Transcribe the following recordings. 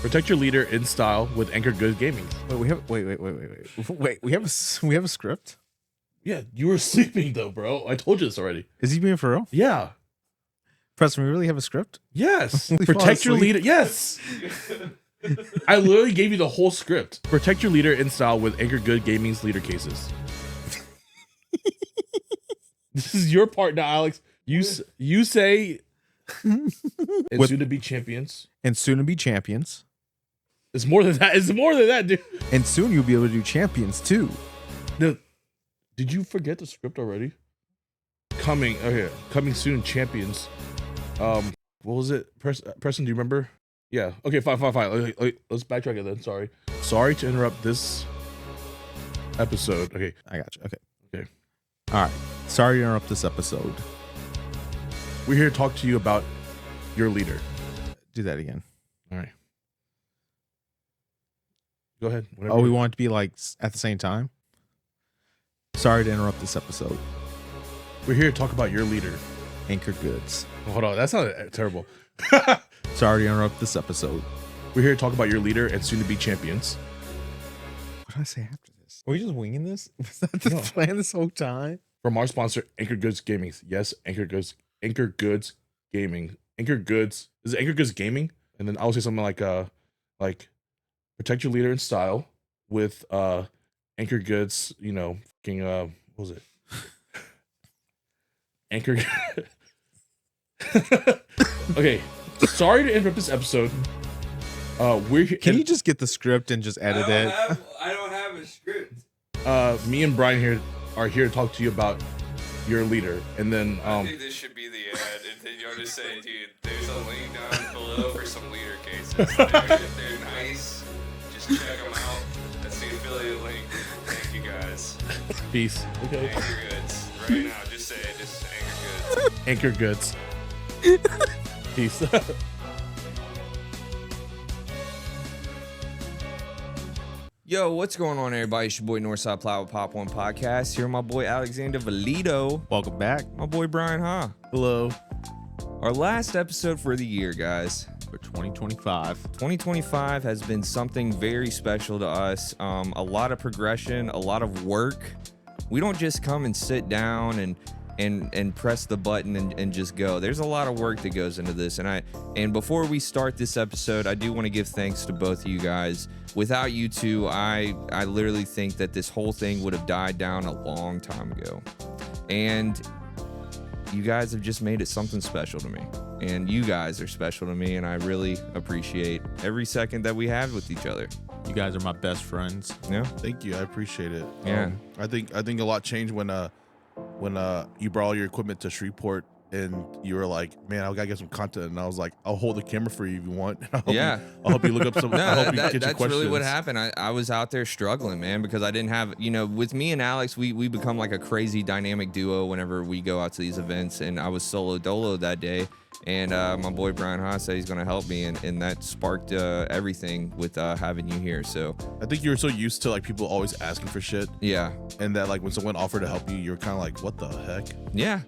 Protect your leader in style with ANGKOR GOODS Gaming. Wait. We have a script. Yeah, you were sleeping though, bro. I told you this already. Is he being for real? Yeah. Preston, we really have a script? Yes. We fall Protect your asleep. leader. Yes. I literally gave you the whole script. Protect your leader in style with ANGKOR GOODS Gaming's leader cases. This is your part now, Alex. You say and soon to be champions. And soon to be champions. It's more than that. It's more than that, dude. And soon you'll be able to do champions too. No, did you forget the script already? Coming soon, champions. What was it? Preston, do you remember? Yeah. Okay, fine. Let's backtrack it then. Sorry to interrupt this episode. Okay. I got you. Okay. All right. Sorry to interrupt this episode. We're here to talk to you about your leader. Do that again. All right. Go ahead. Oh, we want it to be like at the same time? Sorry to interrupt this episode. We're here to talk about your leader. ANGKOR GOODS. Hold on. That sounded terrible. Sorry to interrupt this episode. We're here to talk about your leader and soon to be champions. What did I say after this? Are we just winging this? Was that the plan this whole time? From our sponsor, ANGKOR GOODS Gaming. Yes, ANGKOR GOODS Gaming. ANGKOR GOODS. Is it ANGKOR GOODS Gaming? And then I'll say something like protect your leader in style with ANGKOR GOODS, what was it? ANGKOR. Okay. Sorry to interrupt this episode. Can you just get the script and just edit it? I don't have a script. Me and Brian here are here to talk to you about your leader, and then I think this should be the ad, and then you'll just say, dude, there's a link down below for some leader cases. They're nice. Just check them out. That's the affiliate link. Thank you guys. Peace. Okay. ANGKOR GOODS. Right now, just say it. Just ANGKOR GOODS. ANGKOR GOODS. Peace. Yo, what's going on, everybody? It's your boy Northside Plow with Pop.1 Podcast. Here, my boy Alexander Valido. Welcome back. My boy Brian Ha. Hello. Our last episode for the year, guys. For 2025. 2025 has been something very special to us. A lot of progression, a lot of work. We don't just come and sit down and press the button and just go. There's a lot of work that goes into this. And before we start this episode, I do want to give thanks to both of you guys. Without you two, I literally think that this whole thing would have died down a long time ago. And you guys have just made it something special to me. And you guys are special to me, and I really appreciate every second that we have with each other. You guys are my best friends. Yeah. Thank you. I appreciate it. Yeah. I think a lot changed when you brought all your equipment to Shreveport and you were like, man, I gotta get some content, and I was like, I'll hold the camera for you if you want. I'll help you look up some. No, I'll help you get your that's questions. really what happened. I was out there struggling, man, because I didn't have, with me and Alex, we become like a crazy dynamic duo whenever we go out to these events, and I was solo dolo that day. And my boy Brian Haas said he's going to help me, and that sparked everything with having you here. So I think you were so used to like people always asking for shit, yeah, and that like when someone offered to help you, you're kind of like, what the heck? yeah.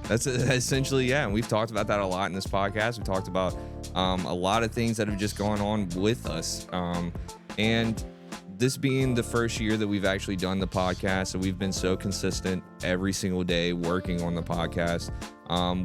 That's essentially, yeah. And we've talked about that a lot in this podcast. We talked about a lot of things that have just gone on with us, and this being the first year that we've actually done the podcast, so we've been so consistent every single day working on the podcast.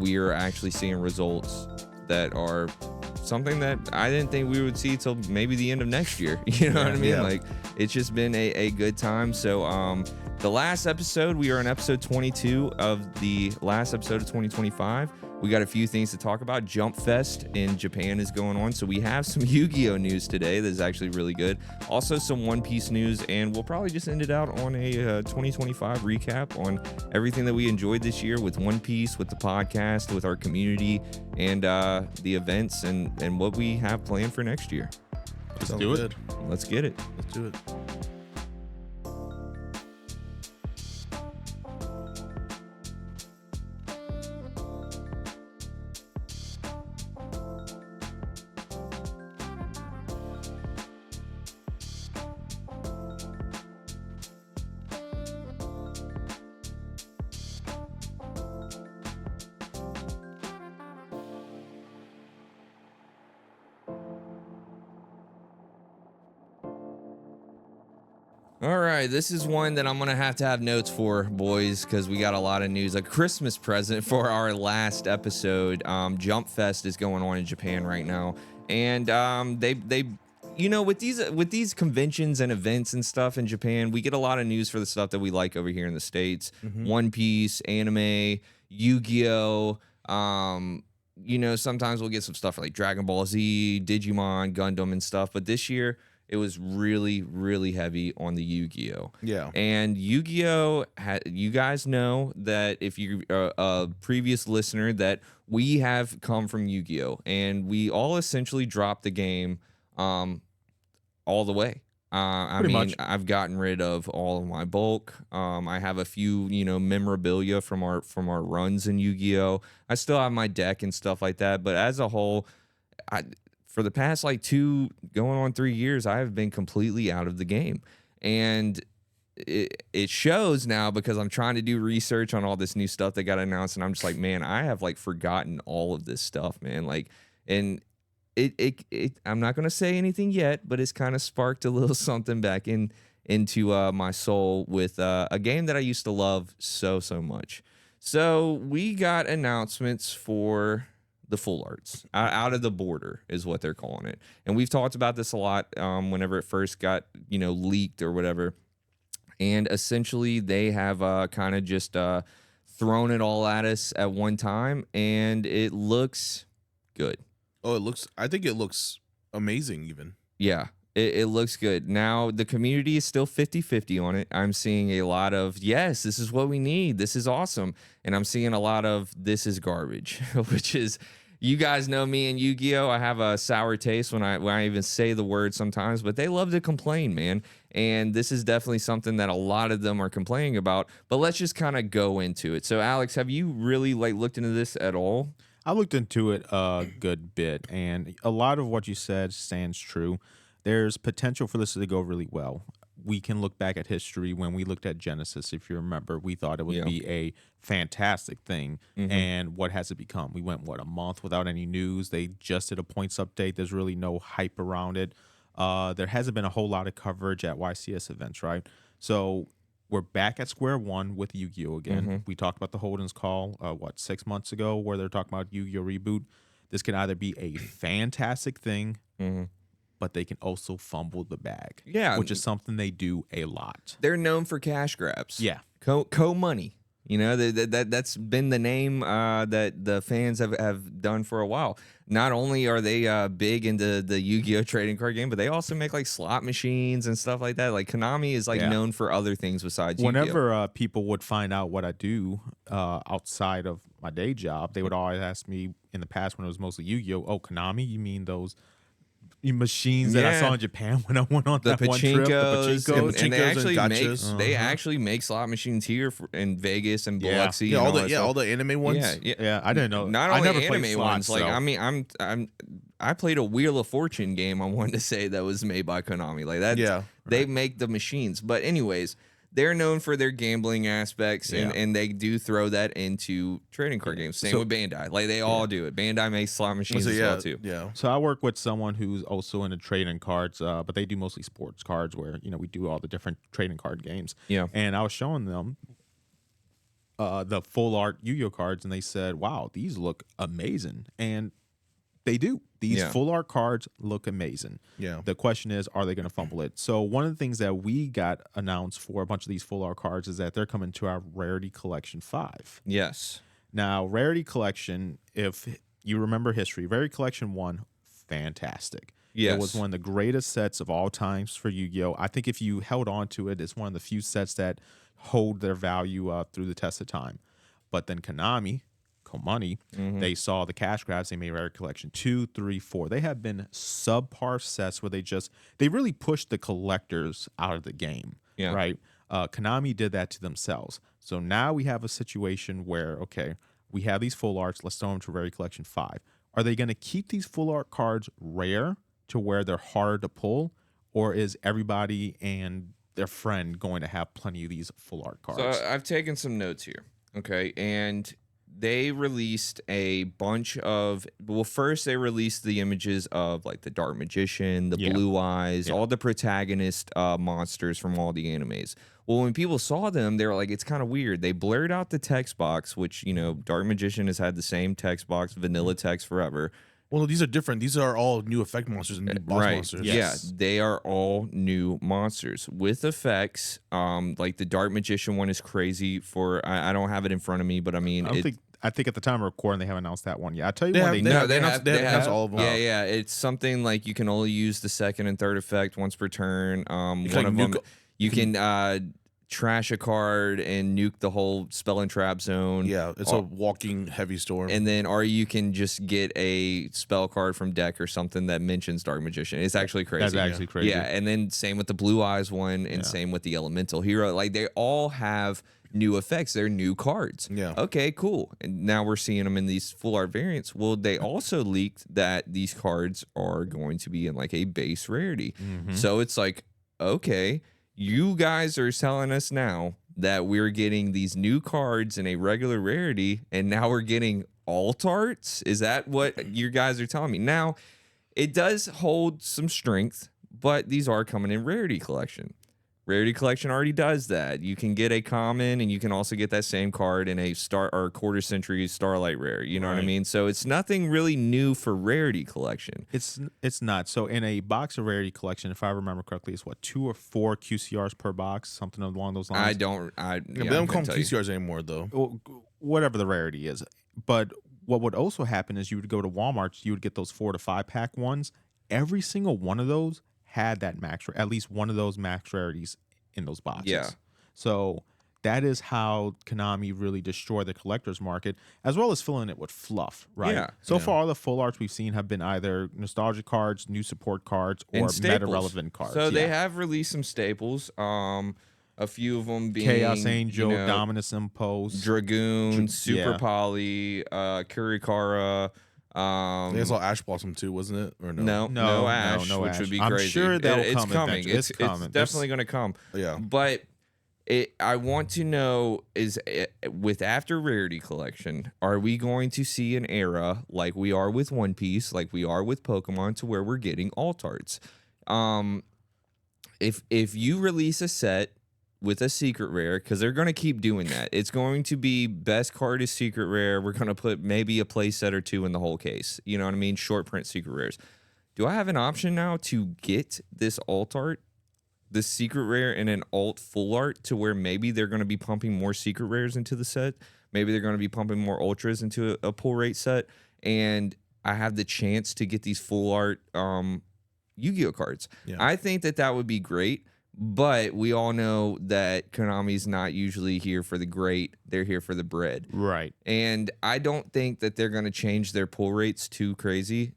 We are actually seeing results that are something that I didn't think we would see till maybe the end of next year. You know what I mean? Yeah. Like, it's just been a good time. So the last episode, we are on episode 22 of the last episode of 2025. We got a few things to talk about. Jump Fest in Japan is going on, so we have some Yu-Gi-Oh news today that is actually really good. Also some One Piece news, and we'll probably just end it out on a 2025 recap on everything that we enjoyed this year with One Piece, with the podcast, with our community, and the events, and what we have planned for next year. Let's do it. good. Let's get it. Let's do it. All right, this is one that I'm gonna have to have notes for, boys, because we got a lot of news. A Christmas present for our last episode. Jump Fest is going on in Japan right now, and they you know, with these conventions and events and stuff in Japan, we get a lot of news for the stuff that we like over here in the States. One Piece, anime, Yu-Gi-Oh. You know, sometimes we'll get some stuff like Dragon Ball Z, Digimon, Gundam, and stuff. But this year, it was really, really heavy on the Yu-Gi-Oh. Yeah. And Yu-Gi-Oh, you guys know that if you're a previous listener, that we have come from Yu-Gi-Oh, and we all essentially dropped the game all the way. I mean, much. I've gotten rid of all of my bulk. I have a few, you know, memorabilia from our runs in Yu-Gi-Oh. I still have my deck and stuff like that, but as a whole, for the past like 2 going on 3 years, I have been completely out of the game, and it shows now because I'm trying to do research on all this new stuff that got announced, and I'm just like, man, I have like forgotten all of this stuff, man. Like, and I'm not gonna say anything yet, but it's kind of sparked a little something back into my soul with a game that I used to love so much. So we got announcements for the full arts. Out of the border is what they're calling it, and we've talked about this a lot whenever it first got, you know, leaked or whatever. And essentially, they have kind of just thrown it all at us at one time, and it looks good. Oh, I think it looks amazing even. Yeah, it looks good. Now, the community is still 50-50 on it. I'm seeing a lot of, yes, this is what we need. This is awesome. And I'm seeing a lot of, this is garbage, which is, you guys know me and Yu-Gi-Oh! I have a sour taste when I even say the word sometimes, but they love to complain, man. And this is definitely something that a lot of them are complaining about. But let's just kind of go into it. So, Alex, have you really like looked into this at all? I looked into it a good bit, and a lot of what you said stands true. There's potential for this to go really well. We can look back at history. When we looked at Genesis, if you remember, we thought it would be a fantastic thing. And what has it become? We went, a month without any news. They just did a points update. There's really no hype around it. There hasn't been a whole lot of coverage at YCS events, right? So we're back at square one with Yu-Gi-Oh! Again. We talked about the Holden's Call, 6 months ago, where they're talking about Yu-Gi-Oh! Reboot. This can either be a fantastic thing, but they can also fumble the bag. Yeah. Which is something they do a lot. They're known for cash grabs. Yeah. Co-money. You know, that's been the name that the fans have done for a while. Not only are they big into the Yu-Gi-Oh! Trading card game, but they also make like slot machines and stuff like that. Like Konami is like known for other things besides Yu-Gi-Oh! Whenever people would find out what I do outside of my day job, they would always ask me in the past when it was mostly Yu-Gi-Oh! Oh, Konami? You mean those machines that I saw in Japan when I went on that one trip? The pachinkos, and they actually make slot machines here in Vegas and Biloxi. All the anime ones. Yeah, I didn't know. Not only anime ones. Like, I mean, I played a Wheel of Fortune game. I wanted to say that was made by Konami. Like that. They make the machines. But anyways, they're known for their gambling aspects, and they do throw that into trading card games. Same with Bandai. Like, they all do it. Bandai makes slot machines as well, too. Yeah. So I work with someone who's also into trading cards, but they do mostly sports cards where, you know, we do all the different trading card games. Yeah. And I was showing them the full art Yu-Gi-Oh! Cards, and they said, wow, these look amazing. And they do. These full art cards look amazing. Yeah. The question is, are they going to fumble it? So one of the things that we got announced for a bunch of these full art cards is that they're coming to our Rarity Collection 5. Yes. Now, Rarity Collection, if you remember history, Rarity Collection 1, fantastic. Yes. It was one of the greatest sets of all times for Yu-Gi-Oh! I think if you held on to it, it's one of the few sets that hold their value through the test of time. But then Konami, money, they saw the cash grabs. They made Rarity Collection 2, 3, 4. They have been subpar sets where they really pushed the collectors out of the game. Yeah. Right. Konami did that to themselves. So now we have a situation where, okay, we have these full arts. Let's throw them to Rarity Collection 5. Are they going to keep these full art cards rare to where they're hard to pull, or is everybody and their friend going to have plenty of these full art cards? So I've taken some notes here. Okay, and they released a bunch of. Well, first they released the images of like the Dark Magician, the Blue Eyes, all the protagonist monsters from all the animes. Well, when people saw them, they were like, it's kind of weird. They blurred out the text box, which, Dark Magician has had the same text box, vanilla text forever. Well, no, these are different. These are all new effect monsters and new boss monsters. Yes. Yeah, they are all new monsters with effects. Like the Dark Magician one is crazy for, I don't have it in front of me, but I mean, I think at the time of recording, they haven't announced that one yet. I'll tell you they when they have all of them. Yeah. It's something like you can only use the second and third effect once per turn. One of them, you can trash a card and nuke the whole spell and trap zone. Yeah, it's a walking heavy storm. And then, or you can just get a spell card from deck or something that mentions Dark Magician. It's actually crazy. That's actually crazy. Yeah, and then same with the Blue Eyes one, and same with the Elemental Hero. Like they all have new effects. They're new cards. Yeah. Okay, cool. And now we're seeing them in these full art variants. Well, they also leaked that these cards are going to be in like a base rarity. So it's like, okay, you guys are telling us now that we're getting these new cards in a regular rarity, and now we're getting alt arts? Is that what you guys are telling me? Now, it does hold some strength, but these are coming in Rarity Collection. Rarity Collection already does that. You can get a common, and you can also get that same card in a quarter century Starlight Rare. You know what I mean? So it's nothing really new for Rarity Collection. It's not. So in a box of Rarity Collection, if I remember correctly, it's what, 2 or 4 QCRs per box, something along those lines. They don't call them QCRs anymore, though. Well, whatever the rarity is. But what would also happen is you would go to Walmart, you would get those 4 to 5 pack ones. Every single one of those had that at least one of those max rarities in those boxes. Yeah. So that is how Konami really destroyed the collector's market, as well as filling it with fluff, right? Yeah. So far, all the full arts we've seen have been either nostalgia cards, new support cards, or meta-relevant cards. So they have released some staples. A few of them being Chaos Angel, Dominus Impulse, Dragoon, Super Poly, Kurikara. I think it's all Ash Blossom too, wasn't it? Or no? No Ash, which would be crazy. I'm sure that'll it's come. Coming. It's coming. It's definitely going to come. Yeah. But I want to know is with after Rarity Collection, are we going to see an era like we are with One Piece, like we are with Pokemon, to where we're getting alt arts? If you release a set with a secret rare, because they're going to keep doing that. It's going to be best card is secret rare. We're going to put maybe a play set or two in the whole case. You know what I mean? Short print secret rares. Do I have an option now to get this alt art, this secret rare, and an alt full art, to where maybe they're going to be pumping more secret rares into the set? Maybe they're going to be pumping more ultras into a pull rate set, and I have the chance to get these full art Yu-Gi-Oh cards. Yeah. I think that would be great. But we all know that Konami's not usually here for the great. They're here for the bread. Right. And I don't think that they're going to change their pull rates too crazy.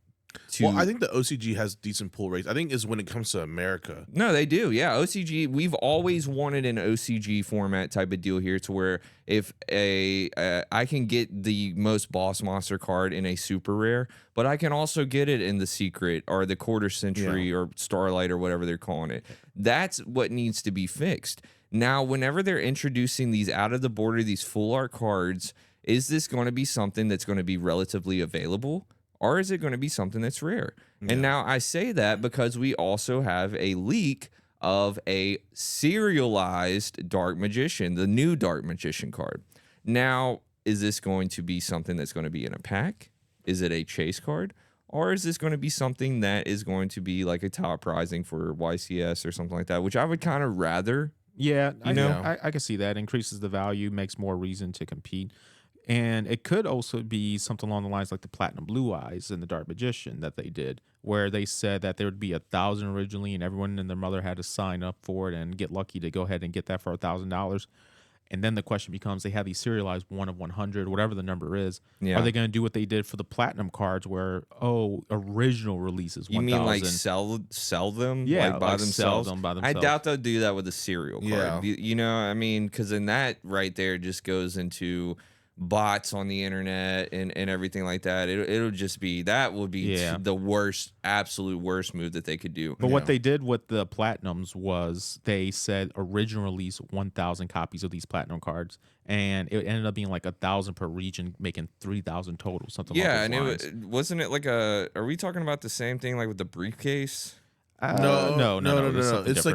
Well, I think the OCG has decent pull rates. I think is when it comes to America. No, they do. Yeah, OCG. We've always wanted an OCG format type of deal here, to where if I can get the most boss monster card in a super rare, but I can also get it in the secret or the quarter century or Starlight or whatever they're calling it. That's what needs to be fixed. Now, whenever they're introducing these out of the border, these full art cards, is this going to be something that's going to be relatively available? Or is it going to be something that's rare? Yeah. And now I say that because we also have a leak of a serialized Dark Magician, the new Dark Magician card. Now, is this going to be something that's going to be in a pack? Is it a chase card? Or is this going to be something that is going to be like a top prizing for YCS or something like that, which I would kind of rather. Yeah, I can see that. Increases the value, makes more reason to compete. And it could also be something along the lines like the Platinum Blue Eyes and the Dark Magician that they did, where they said that there would be 1,000 originally, and everyone and their mother had to sign up for it and get lucky to go ahead and get that for $1,000. And then the question becomes, they have these serialized 1 of 100, whatever the number is. Yeah. Are they going to do what they did for the Platinum cards, where original releases 1,000? You mean like sell them? Yeah, like by themselves? Sell them by themselves. I doubt they'll do that with a serial card. You know, I mean, because then that right there just goes into, bots on the internet and everything like that. It'll just be that would be the worst, absolute worst move that they could do. But what they did with the platinums was they said original release 1,000 copies of these platinum cards, and it ended up being like 1,000 per region, making 3,000 total. Something like that. Yeah, and wasn't it like a? Are we talking about the same thing like with the briefcase? No. It's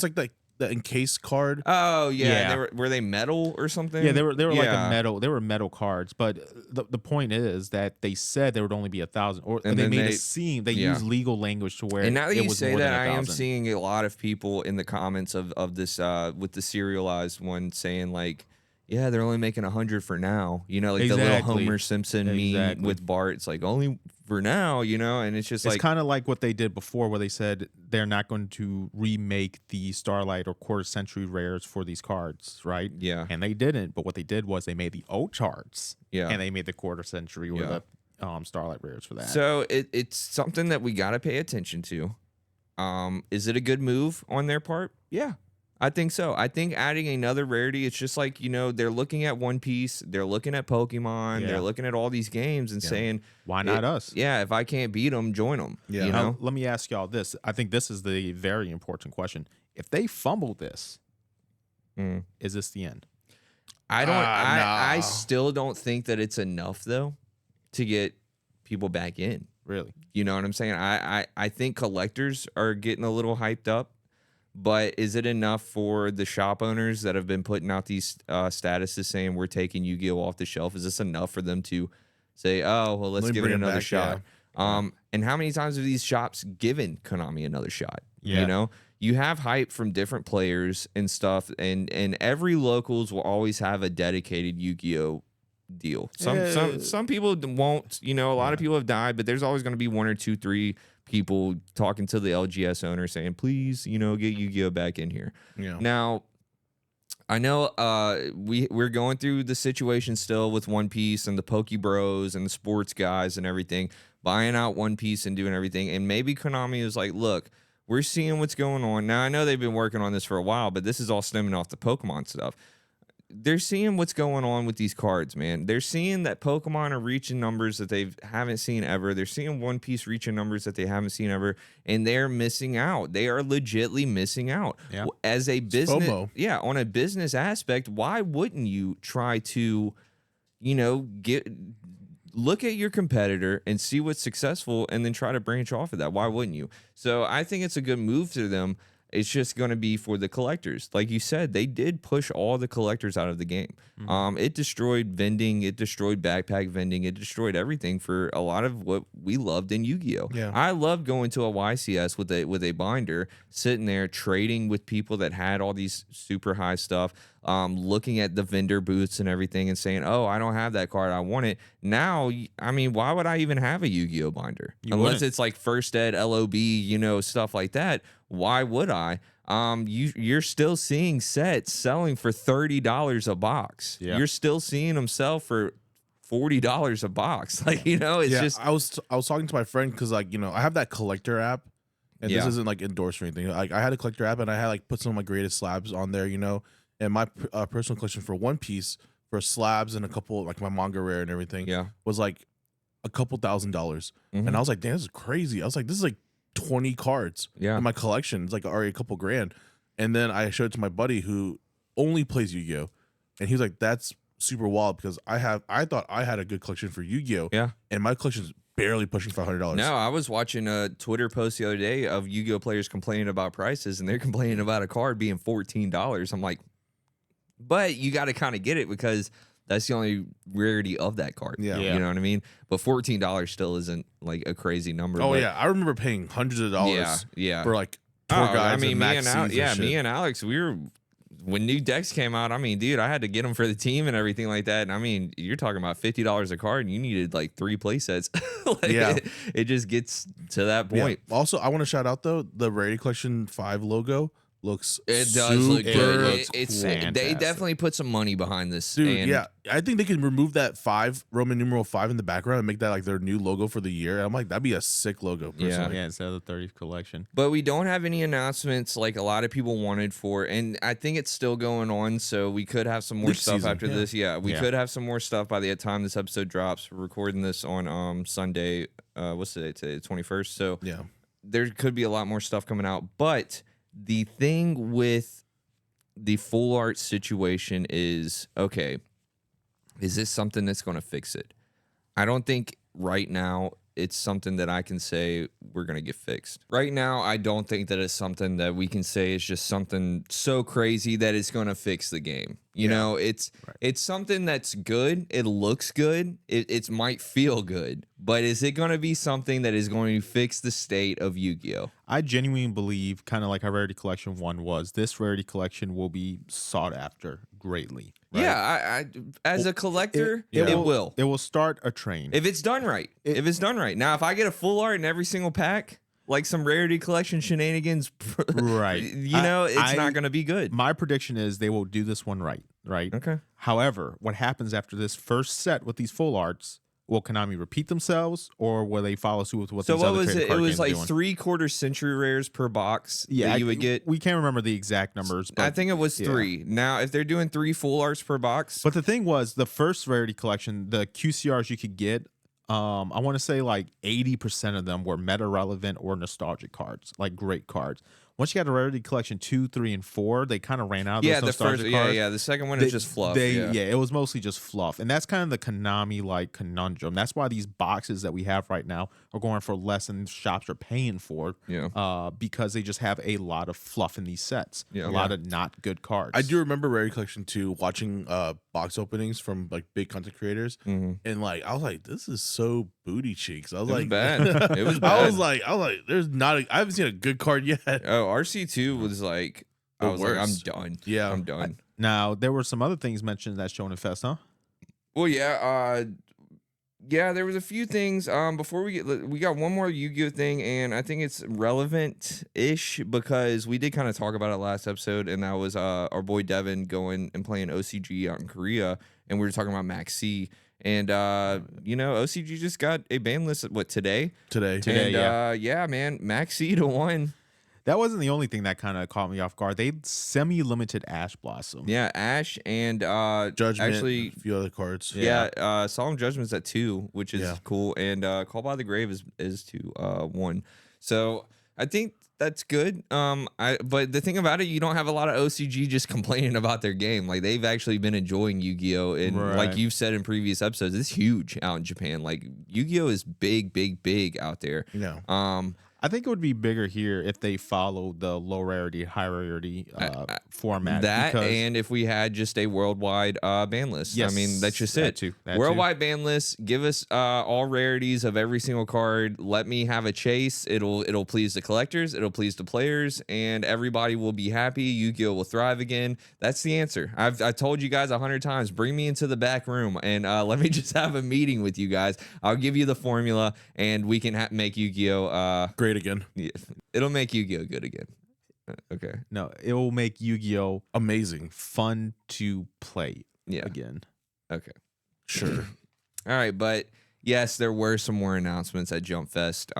like the encased card. Oh yeah. Were they metal or something? Yeah, they were like a metal. They were metal cards, but the point is that they said there would only be 1,000, and they made it seem they used legal language to where. And now that it you was say more that, than I 1,000. am seeing a lot of people in the comments of this with the serialized one saying like, yeah, they're only making 100 for now. You know, like the little Homer Simpson meme with Bart. It's like only for now, you know, and it's just it's like kind of like what they did before, where they said they're not going to remake the Starlight or quarter century rares for these cards, right? Yeah, and they didn't. But what they did was they made the old charts, and they made the quarter century or the Starlight rares for that. So it's something that we got to pay attention to. Is it a good move on their part? Yeah. I think so. I think adding another rarity, it's just like, you know, they're looking at One Piece, they're looking at Pokemon, they're looking at all these games and saying, why not us? Yeah, if I can't beat them, join them. Yeah. You know? Let me ask y'all this. I think this is the very important question. If they fumble this, is this the end? I still don't think that it's enough though to get people back in. Really? You know what I'm saying? I think collectors are getting a little hyped up. But is it enough for the shop owners that have been putting out these statuses saying we're taking Yu-Gi-Oh off the shelf? Is this enough for them to say, oh, well, let's give it another shot? Yeah. And how many times have these shops given Konami another shot? Yeah. You know, you have hype from different players and stuff, and every locals will always have a dedicated Yu-Gi-Oh deal. Some people won't. You know, a lot of people have died, but there's always going to be 1 or 2, 3 people talking to the LGS owner saying, please, you know, get Yu-Gi-Oh back in here. Yeah. Now, I know we're going through the situation still with One Piece and the Poke Bros and the sports guys and everything, buying out One Piece and doing everything. And maybe Konami is like, look, we're seeing what's going on. Now, I know they've been working on this for a while, but this is all stemming off the Pokemon stuff. They're seeing what's going on with these cards, man. They're seeing that Pokemon are reaching numbers that they haven't seen ever. They're seeing One Piece reaching numbers that they haven't seen ever, and they're missing out. They are legitly missing out. Yeah. As a business, FOMO. On a business aspect, why wouldn't you try to, you know, look at your competitor and see what's successful and then try to branch off of that? Why wouldn't you? So I think it's a good move to them. It's just going to be for the collectors. Like you said, they did push all the collectors out of the game. It destroyed vending. It destroyed backpack vending. It destroyed everything for a lot of what we loved in Yu-Gi-Oh! Yeah. I loved going to a YCS with a binder, sitting there trading with people that had all these super high stuff, looking at the vendor booths and everything and saying, oh, I don't have that card. I want it. Now, I mean, why would I even have a Yu-Gi-Oh! Binder? Unless it's like First Ed, LOB, you know, stuff like that. Why would I? You're still seeing sets selling for $30 a box. Yeah. You're still seeing them sell for $40 a box. Like, you know, it's just. I was talking to my friend because, like, you know, I have that collector app, and this isn't like endorsed or anything. Like, I had a collector app, and I had like put some of my greatest slabs on there, you know, and my personal collection for One Piece for slabs and a couple like my manga rare and everything was like a couple $1,000, and I was like, damn, this is crazy. I was like, this is like 20 cards in my collection. It's like already a couple grand. And then I showed it to my buddy who only plays Yu-Gi-Oh, and he was like, that's super wild because I thought I had a good collection for Yu-Gi-Oh, and my collection's barely pushing $500. No, I was watching a Twitter post the other day of Yu-Gi-Oh players complaining about prices, and they're complaining about a card being $14. I'm like, but you got to kind of get it because that's the only rarity of that card. Yeah. You know what I mean? But $14 still isn't like a crazy number. Oh, but yeah. I remember paying hundreds of dollars for like tour guides. I mean, and me and Alex, we were, when new decks came out, I mean, dude, I had to get them for the team and everything like that. And I mean, you're talking about $50 a card and you needed like 3 play sets. It just gets to that point. Yeah. Also, I want to shout out though, the Rarity Collection 5 logo looks It does look good. It's they definitely put some money behind this. Dude, and yeah, I think they can remove that 5 Roman numeral 5 in the background and make that like their new logo for the year. I'm like, that'd be a sick logo. Personally. Yeah, instead of the 30th collection. But we don't have any announcements like a lot of people wanted for, and I think it's still going on. So we could have some more stuff after this. Yeah, we could have some more stuff by the time this episode drops. We're recording this on Sunday. What's the date today? The 21st. So yeah, there could be a lot more stuff coming out. But the thing with the full art situation is, okay, is this something that's going to fix it? I don't think right now it's something that I can say we're going to get fixed. Right now, I don't think that it's something that we can say is just something so crazy that it's going to fix the game. You know, it's something that's good. It looks good. It might feel good. But is it going to be something that is going to fix the state of Yu-Gi-Oh? I genuinely believe, kind of like how Rarity Collection 1 was, this Rarity Collection will be sought after greatly. Right? Yeah, I as a collector, it will. It will start a train. If it's done right. If it's done right. Now, if I get a full art in every single pack, like some Rarity Collection shenanigans, right? You know, it's not going to be good. My prediction is they will do this one right. Okay. However, what happens after this first set with these full arts? Will Konami repeat themselves, or will they follow suit with what? So these what other was trading it? card It was games like doing? 3/4 century rares per box. that you would get. We can't remember the exact numbers, but I think it was 3. Now, if they're doing 3 full arts per box, But the thing was, the first Rarity Collection, the QCRs you could get, I want to say like 80% of them were meta relevant or nostalgic cards, like great cards. Once you got a Rarity Collection 2, 3, and 4, they kind of ran out of those nostalgic cards. The second one is just fluff. It was mostly just fluff, and that's kind of the Konami like conundrum. That's why these boxes that we have right now are going for less than shops are paying for. Because they just have a lot of fluff in these sets. A lot of not good cards. I do remember Rarity Collection 2 watching box openings from like big content creators, and like I was like, this is so booty cheeks. I was like, bad. It was bad. I was like, there's not. I haven't seen a good card yet. Oh, RC2 was like, I was like, I'm done. Yeah, I'm done. Now there were some other things mentioned at Shonen Fest, huh? Well, there was a few things. Before we got one more Yu-Gi-Oh thing, and I think it's relevant-ish because we did kind of talk about it last episode, and that was our boy Devin going and playing OCG out in Korea, and we were talking about Max C. And OCG just got a ban list. Today? Today, and, man, Max C to 1. That wasn't the only thing that kind of caught me off guard. They semi-limited Ash Blossom. Yeah, Ash and Judgment. Actually, a few other cards. Solemn Judgment's at 2, which is cool, and Call by the Grave is to 1. So I think that's good. But the thing about it, you don't have a lot of OCG just complaining about their game. Like they've actually been enjoying Yu-Gi-Oh, and like you've said in previous episodes, it's huge out in Japan. Like Yu-Gi-Oh is big out there. Yeah. I think it would be bigger here if they followed the low rarity, high rarity format. And if we had just a worldwide ban list. Yes, I mean, that's just it. Too. Worldwide ban list. Give us all rarities of every single card. Let me have a chase. It'll please the collectors. It'll please the players, and everybody will be happy. Yu-Gi-Oh will thrive again. That's the answer. I told you guys 100 times. Bring me into the back room and let me just have a meeting with you guys. I'll give you the formula, and we can make Yu-Gi-Oh great again. Yeah, it'll make Yu-Gi-Oh good again. Okay. No, it will make Yu-Gi-Oh amazing, fun to play again. Okay. Sure. All right, but yes, there were some more announcements at Jump Fest.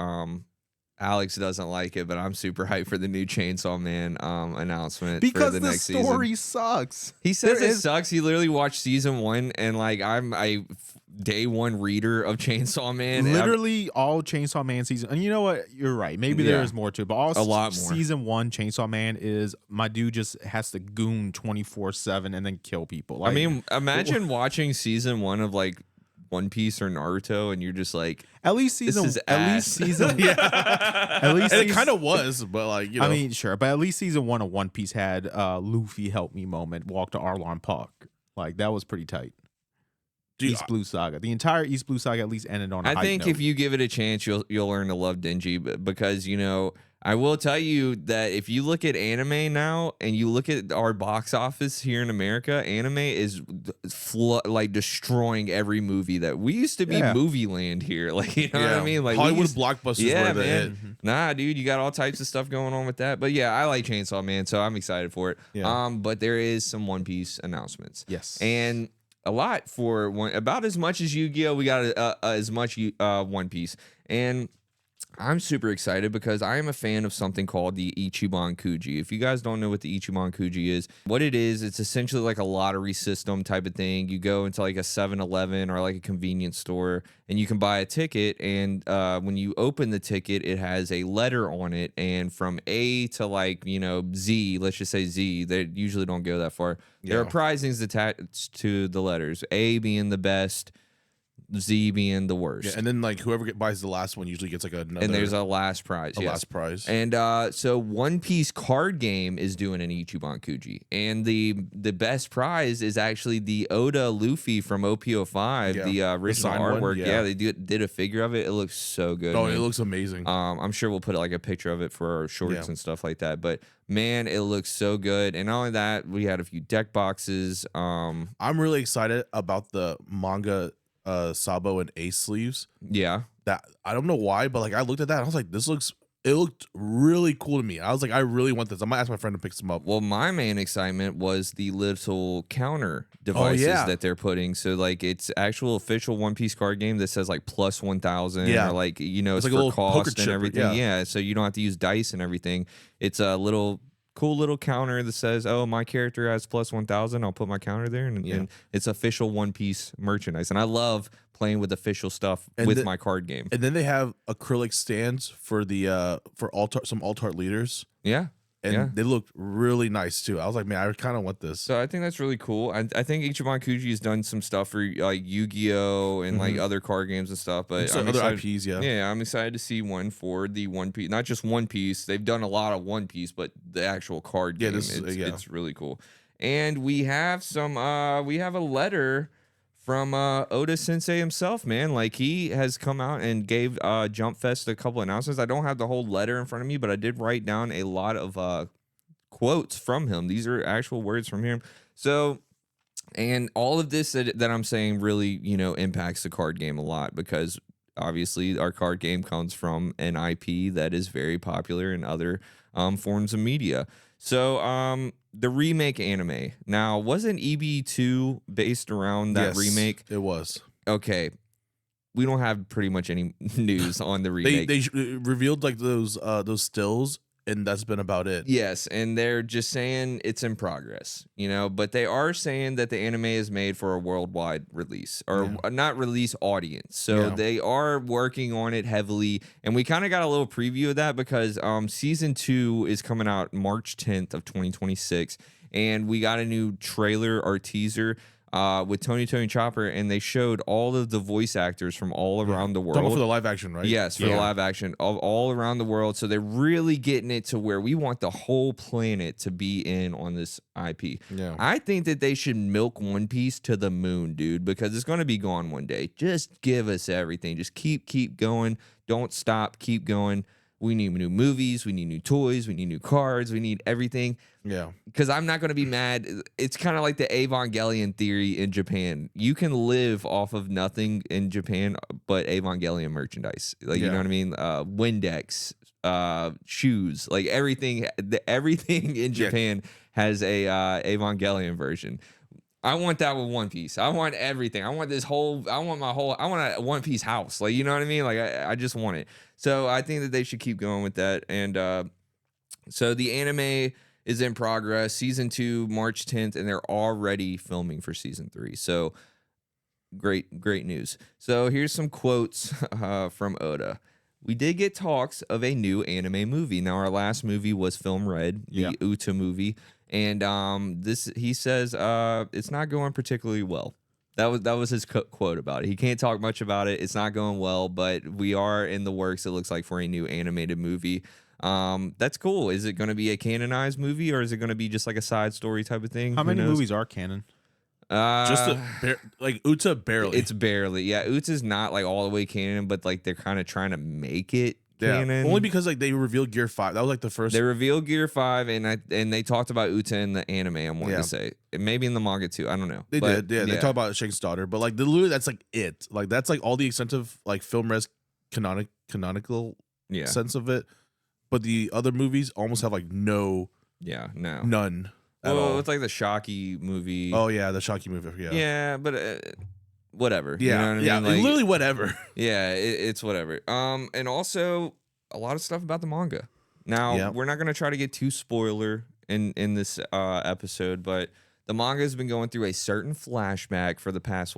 Alex doesn't like it, but I'm super hyped for the new Chainsaw Man announcement because for the next story season. Sucks. He says it sucks. He literally watched season 1, and like I'm a day 1 reader of Chainsaw Man. Literally all Chainsaw Man season. And you know what? You're right. Maybe there is more to it, but all a lot more. Season 1 Chainsaw Man is my dude just has to goon 24/7 and then kill people. Like, I mean, imagine watching season 1 of like One Piece or Naruto, and you're just like, at least season, it kind of was, but like, you know, I mean, sure, but at least season 1 of One Piece had Luffy help me moment, walk to Arlong Park, like that was pretty tight. East Blue Saga, the entire East Blue Saga at least ended on. I think if you give it a chance, you'll learn to love Denji, because I will tell you that if you look at anime now and you look at our box office here in America, anime is like destroying every movie that we used to be movie land here. Like, you know what I mean? Like Hollywood blockbusters were the hit. Nah, dude, you got all types of stuff going on with that. But yeah, I like Chainsaw Man, so I'm excited for it. Yeah. But there is some One Piece announcements. Yes. And a lot for one, about as much as Yu-Gi-Oh! We got as much One Piece. And I'm super excited because I am a fan of something called the Ichiban Kuji. If you guys don't know what the Ichiban Kuji is, what it is, it's essentially like a lottery system type of thing. You go into like a 7-Eleven or like a convenience store and you can buy a ticket. And when you open the ticket, it has a letter on it. And from A to like, you know, Z, let's just say Z, they usually don't go that far. There are prizings attached to the letters, A being the best, Z being the worst. Yeah, and then like whoever buys the last one usually gets like another. And there's a last prize. Last prize. And so One Piece card game is doing an Ichiban Kuji. And the best prize is actually the Oda Luffy from OP.5, the original artwork. Yeah, they did a figure of it. It looks so good. Oh, man. it looks amazing. I'm sure we'll put like a picture of it for our shorts and stuff like that. But man, it looks so good. And not only that, we had a few deck boxes. I'm really excited about the manga Sabo and Ace sleeves. Yeah. That I don't know why, but like I looked at that and I was like, it looked really cool to me. I was like, I really want this. I might ask my friend to pick some up. Well, my main excitement was the little counter devices that they're putting. So like it's actual official One Piece card game that says like plus 1,000 or like, you know, it's like for a little cost and chip, everything. Yeah. So you don't have to use dice and everything. It's a cool little counter that says, oh, my character has plus 1,000. I'll put my counter there. And it's official One Piece merchandise. And I love playing with official stuff with my card game. And then they have acrylic stands for the some alt art leaders. Yeah. And they look really nice too. I was like, man, I kind of want this. So I think that's really cool. I think Ichiban Kuji has done some stuff for like Yu-Gi-Oh! And like other card games and stuff. But other IPs, Yeah, I'm excited to see one for the One Piece. Not just One Piece. They've done a lot of One Piece, but the actual card game. It's really cool. And we have we have a letter from Oda Sensei himself, man. Like he has come out and gave Jump Fest a couple announcements. I don't have the whole letter in front of me, but I did write down a lot of quotes from him. These are actual words from him. So, and all of this that I'm saying really, you know, impacts the card game a lot because obviously our card game comes from an IP that is very popular in other forms of media. So, the remake anime. Now, wasn't EB2 based around that remake? It was. Okay. We don't have pretty much any news on the remake. They revealed like those stills, and that's been about it. Yes, and they're just saying it's in progress, you know, but they are saying that the anime is made for a worldwide release or not release audience. So they are working on it heavily, and we kind of got a little preview of that because season 2 is coming out March 10th of 2026, and we got a new trailer or teaser with Tony Chopper, and they showed all of the voice actors from all around the world. Talking for the live action, right? Yes, for the live action of all around the world. So they're really getting it to where we want the whole planet to be in on this IP. Yeah. I think that they should milk One Piece to the moon, dude, because it's going to be gone one day. Just give us everything. Just keep going. Don't stop. Keep going. We need new movies. We need new toys. We need new cards. We need everything. Yeah. Because I'm not going to be mad. It's kind of like the Evangelion theory in Japan. You can live off of nothing in Japan but Evangelion merchandise. Like, you know what I mean? Windex, shoes, like everything. Everything in Japan has a Evangelion version. I want that with One Piece. I want everything. I want a One Piece house. Like, you know what I mean? Like, I just want it. So I think that they should keep going with that. And so the anime is in progress. Season 2, March 10th, and they're already filming for season 3. So great news. So here's some quotes from Oda. We did get talks of a new anime movie. Now, our last movie was Film Red, the Uta movie. And he says it's not going particularly well. That was his quote about it. He can't talk much about it. It's not going well, but we are in the works, it looks like, for a new animated movie. That's cool. Is it going to be a canonized movie, or is it going to be just like a side story type of thing? How many movies are canon? Just like Uta barely. It's barely. Yeah, Uta's not like all the way canon, but like they're kind of trying to make it canon. Only because like they revealed Gear 5. That was like the first. They revealed Gear 5, and they talked about Uta in the anime. I want to say maybe in the manga too. I don't know. They did. Yeah, they talked about Shank's daughter, but like literally that's like it. Like that's like all the extent of like film res canonical sense of it. But the other movies almost have like none. At all. It's like the Shocky movie. Oh yeah, the Shocky movie. Yeah. Yeah, but whatever. Yeah, you know what I mean? Like, literally whatever. Yeah, it's whatever. And also a lot of stuff about the manga. Now we're not gonna try to get too spoiler in this episode, but the manga has been going through a certain flashback for the past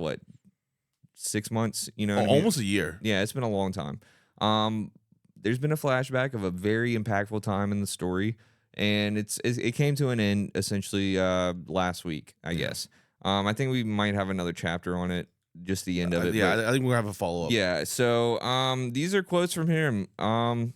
6 months. You know, almost a year. Yeah, it's been a long time. There's been a flashback of a very impactful time in the story. And it came to an end essentially last week, I guess. I think we might have another chapter on it, just the end of it. I think we're gonna have a follow up. Yeah. So these are quotes from him. Will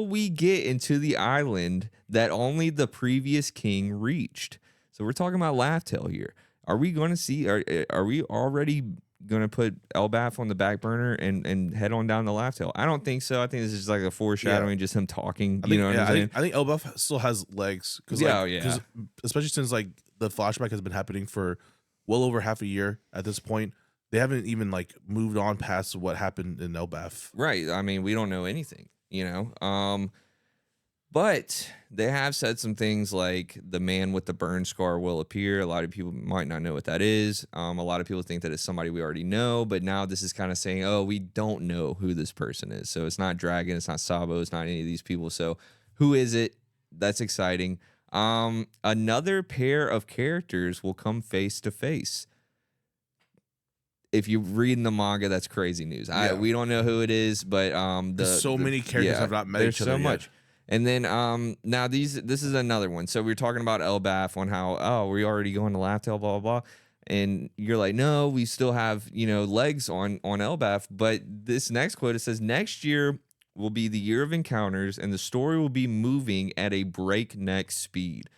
we get into the island that only the previous king reached? So we're talking about Laugh-Tale here. Are we going to see? Are we already gonna put Elbaf on the back burner and head on down to Laugh-Tale? I don't think so. I think this is just like a foreshadowing, just him talking. You know what I'm saying? I think Elbaf still has legs because especially since like the flashback has been happening for well over half a year at this point. They haven't even like moved on past what happened in Elbaf. Right. I mean, we don't know anything, you know. But they have said some things like the man with the burn scar will appear. A lot of people might not know what that is. A lot of people think that it's somebody we already know, but now this is kind of saying, oh, we don't know who this person is. So it's not Dragon, it's not Sabo, it's not any of these people. So who is it? That's exciting. Another pair of characters will come face to face. If you read in the manga, that's crazy news. We don't know who it is, but many characters have not met each other so yet. much. And then now this is another one. So we're talking about Elbaf on how we're already going to Laugh-Tale, blah blah blah, and you're like, no, we still have legs on Elbaf. But this next quote, it says, next year will be the year of encounters, and the story will be moving at a breakneck speed.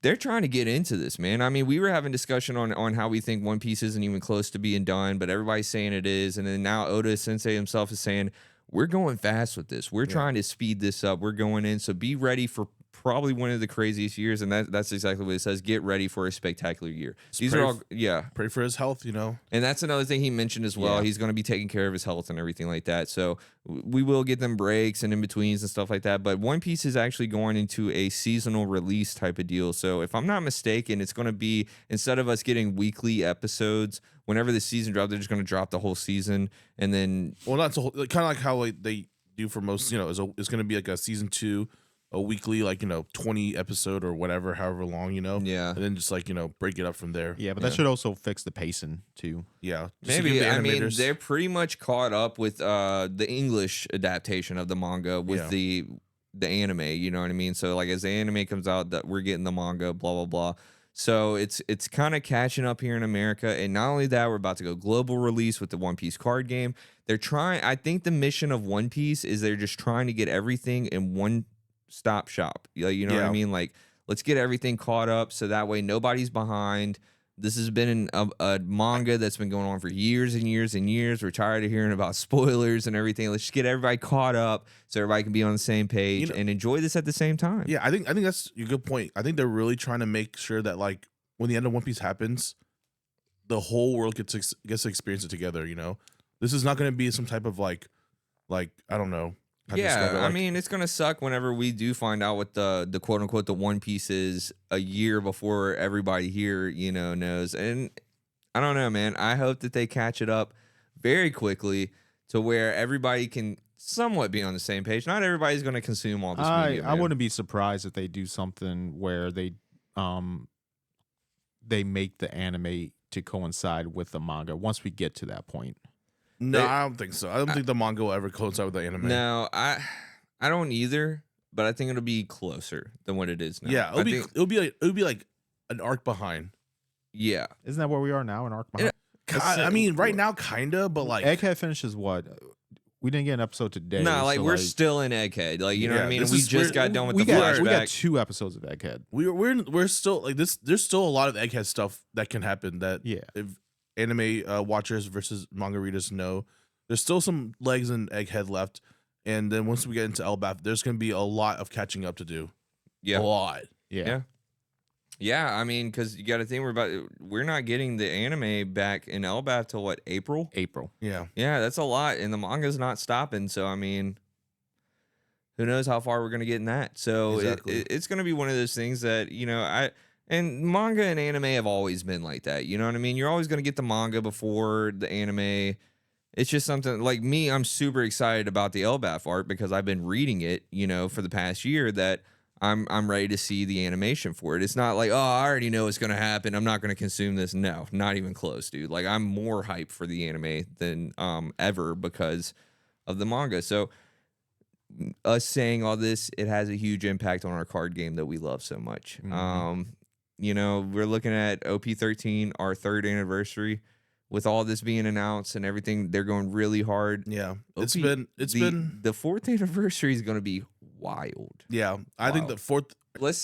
They're trying to get into this, man. I mean, we were having discussion on how we think One Piece isn't even close to being done, but everybody's saying it is. And then now Oda Sensei himself is saying, we're going fast with this. We're trying to speed this up. We're going in. So be ready for probably one of the craziest years. And that's exactly what it says. Get ready for a spectacular year. These are all, Pray for his health, And that's another thing he mentioned as well. He's going to be taking care of his health and everything like that. So we will get them breaks and in-betweens and stuff like that. But One Piece is actually going into a seasonal release type of deal. So if I'm not mistaken, it's going to be, instead of us getting weekly episodes, whenever the season drops, they're just going to drop the whole season. And then... Well, not so kind of like how they do for most, it's going to be like a season 2, a weekly, 20 episode or whatever, however long, Yeah. And then just break it up from there. Yeah, but that should also fix the pacing too. Yeah. Maybe. I mean, they're pretty much caught up with the English adaptation of the manga with the anime, you know what I mean? So like as the anime comes out, that we're getting the manga, blah, blah, blah. So it's kind of catching up here in America. And not only that, we're about to go global release with the One Piece card game. I think the mission of One Piece is they're just trying to get everything in one stop shop. You know what I mean? Like, let's get everything caught up so that way nobody's behind. This has been a manga that's been going on for years and years and years. We're tired of hearing about spoilers and everything. Let's just get everybody caught up so everybody can be on the same page and enjoy this at the same time. Yeah, I think that's a good point. I think they're really trying to make sure that when the end of One Piece happens, the whole world gets to experience it together. This is not going to be some type of I don't know. I mean, it's gonna suck whenever we do find out what the quote unquote the One Piece is a year before everybody here knows. And I don't know, man. I hope that they catch it up very quickly to where everybody can somewhat be on the same page. Not everybody's gonna consume all this media. I wouldn't be surprised if they do something where they make the anime to coincide with the manga once we get to that point. No, I don't think so. I don't think the manga will ever coincide with the anime. No, I don't either. But I think it'll be closer than what it is now. Yeah, it'll be like an arc behind. Yeah, isn't that where we are now? An arc behind. I mean, right now, kinda, but Egghead finishes what? We didn't get an episode today. No, we're still in Egghead. You know what I mean? We just got done with the flashback. We got 2 episodes of Egghead. We're still this. There's still a lot of Egghead stuff that can happen. That if anime watchers versus manga readers know, There's still some legs and Egghead left, and then once we get into Elbaf, there's gonna be a lot of catching up to do. Yeah, A lot. Yeah. I mean, because you got to think we're not getting the anime back in Elbaf till what, April? Yeah. Yeah, that's a lot, and the manga's not stopping. So I mean, who knows how far we're gonna get in that? So Exactly. it's gonna be one of those things that and manga and anime have always been like that. You know what I mean? You're always gonna get the manga before the anime. It's just something like me. I'm super excited about the Elbaf art because I've been reading it, for the past year. That I'm ready to see the animation for it. It's not like, oh, I already know what's gonna happen, I'm not gonna consume this. No, not even close, dude. Like, I'm more hyped for the anime than ever because of the manga. So us saying all this, it has a huge impact on our card game that we love so much. We're looking at OP13, our 3rd anniversary. With all this being announced and everything, they're going really hard. Yeah. It's the been the 4th anniversary is going to be wild. Yeah. I think the 4th. Let's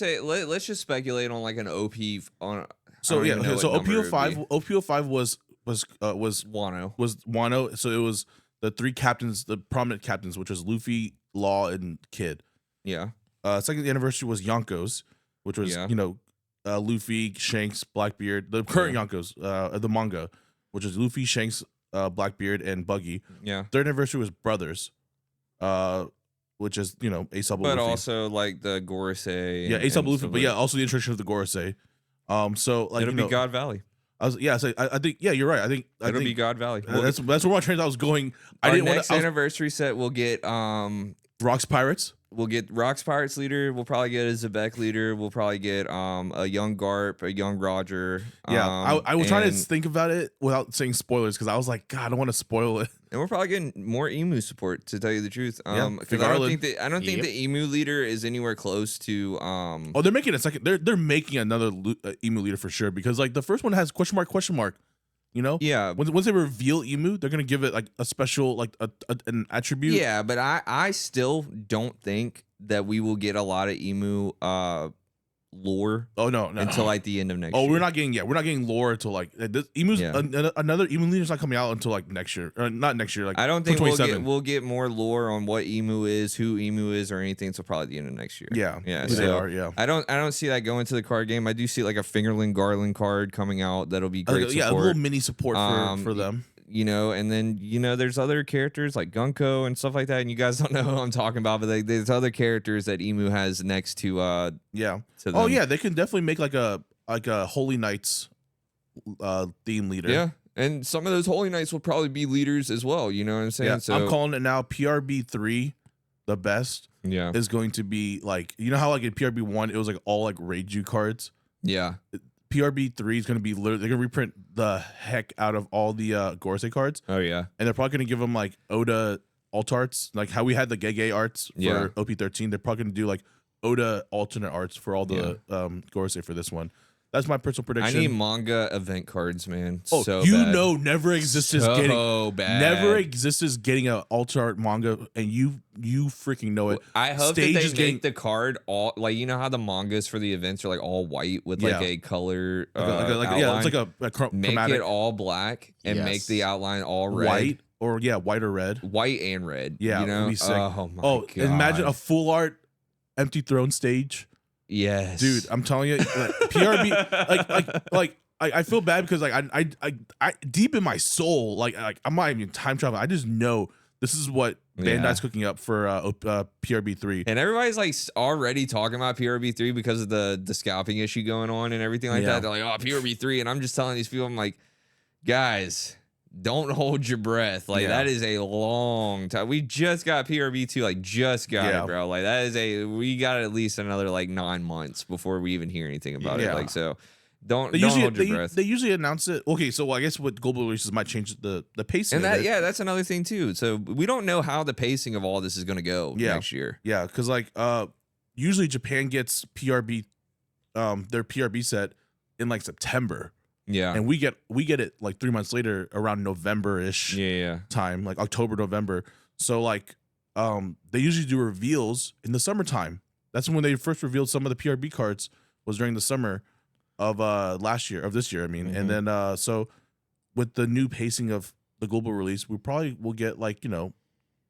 just speculate on like an OP on. So yeah, okay, so OP05 was Wano. Wano. So it was the 3 captains, the prominent captains, which was Luffy, Law, and Kid. Yeah. 2nd anniversary was Yonkos, which was Luffy, Shanks, Blackbeard, the current Yonkos, the manga, which is Luffy, Shanks, Blackbeard, and Buggy. Yeah. 3rd anniversary was Brothers, which is Ace Double But Luffy. also like the Gorosei. Yeah, Ace Double Luffy, but yeah, also the introduction of the Gorosei. So like it'll be God Valley. I think you're right. I think it'll be God Valley. That's where my train I was going. Our next anniversary set will get Rocks Pirates. We'll get Rocks Pirates leader. We'll probably get a Zebek leader. We'll probably get a young Garp, a young Roger. Yeah, I was trying to think about it without saying spoilers because I was like, God, I don't want to spoil it. And we're probably getting more Emu support, to tell you the truth. Because I don't think the Emu leader is anywhere close to. Oh, they're making a second. They're making another Emu leader for sure because like the first one has question mark. Yeah. Once they reveal Emu, they're gonna give it like a special like an attribute. Yeah, but I still don't think that we will get a lot of Emu lore. Oh no, until like the end of next year. We're not getting lore until like this Emu's another Emu leader's not coming out until like next year. Not next year. Like I don't think we'll get more lore on what Emu is, who Emu is, or anything until probably the end of next year. Yeah. So they are. Yeah. I don't see that going to the card game. I do see like a Fingerling Garland card coming out that'll be great. Yeah, a little mini support for them. And then there's other characters like Gunko and stuff like that, and you guys don't know who I'm talking about, but like there's other characters that Emu has next to to them. Oh yeah, they can definitely make like a Holy Knights theme leader. Yeah, and some of those Holy Knights will probably be leaders as well. You know what I'm saying? Yeah, so I'm calling it now. PRB3, the best. Yeah, is going to be like how like in PRB1 it was like all like Reiju cards. Yeah. PRB3 is going to be literally, they're going to reprint the heck out of all the Gorosei cards. Oh, yeah. And they're probably going to give them like Oda alt arts, like how we had the Gege arts for OP13. They're probably going to do like Oda alternate arts for all the Gorosei for this one. That's my personal prediction. I need manga event cards, man. Oh, so bad. Never exists as getting an alt art manga, and you freaking know it. I hope that they make the card all like how the mangas for the events are like all white with like a color it's like a make chromatic. it all black and make the outline all red. White or red. White and red. Yeah, it'd be sick. Oh my god. Imagine a full art empty throne stage. Yes, dude, I'm telling you, like, PRB, I feel bad because like I deep in my soul, like I'm not even time traveling. I just know this is what Bandai's cooking up for PRB3, and everybody's like already talking about PRB3 because of the scalping issue going on and everything like that. They're like, oh, PRB3, and I'm just telling these people, I'm like, guys, don't hold your breath. Like that is a long time. We just got PRB2, like just got it, bro. Like we got at least another like 9 months before we even hear anything about it. Like, so don't hold your breath. They usually announce it. Okay, so I guess with global releases might change the pacing. And that's another thing too. So we don't know how the pacing of all this is going to go next year. Yeah, because like usually Japan gets PRB, their PRB set in like September. Yeah, and we get it like 3 months later around November-ish time, like October, November. So like they usually do reveals in the summertime. That's when they first revealed some of the PRB cards, was during the summer of this year, I mean. And then so with the new pacing of the global release, we probably will get like,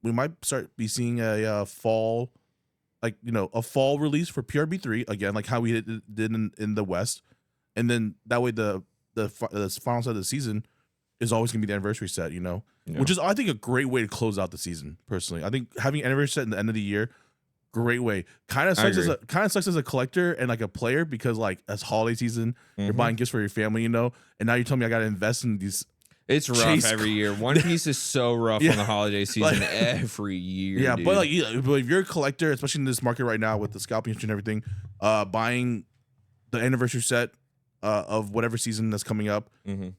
we might start be seeing a fall, like, a fall release for PRB3 again, like how we did in the West. And then that way the final set of the season is always gonna be the anniversary set, which is, I think, a great way to close out the season. Personally, I think having anniversary set in the end of the year, great way. Kind of sucks as a collector and like a player, because like as holiday season, you're buying gifts for your family, and now you're telling me I gotta invest in these. It's rough every year. One Piece is so rough on the holiday season every year. Yeah, dude. But if you're a collector, especially in this market right now with the scalping and everything, buying the anniversary set of whatever season that's coming up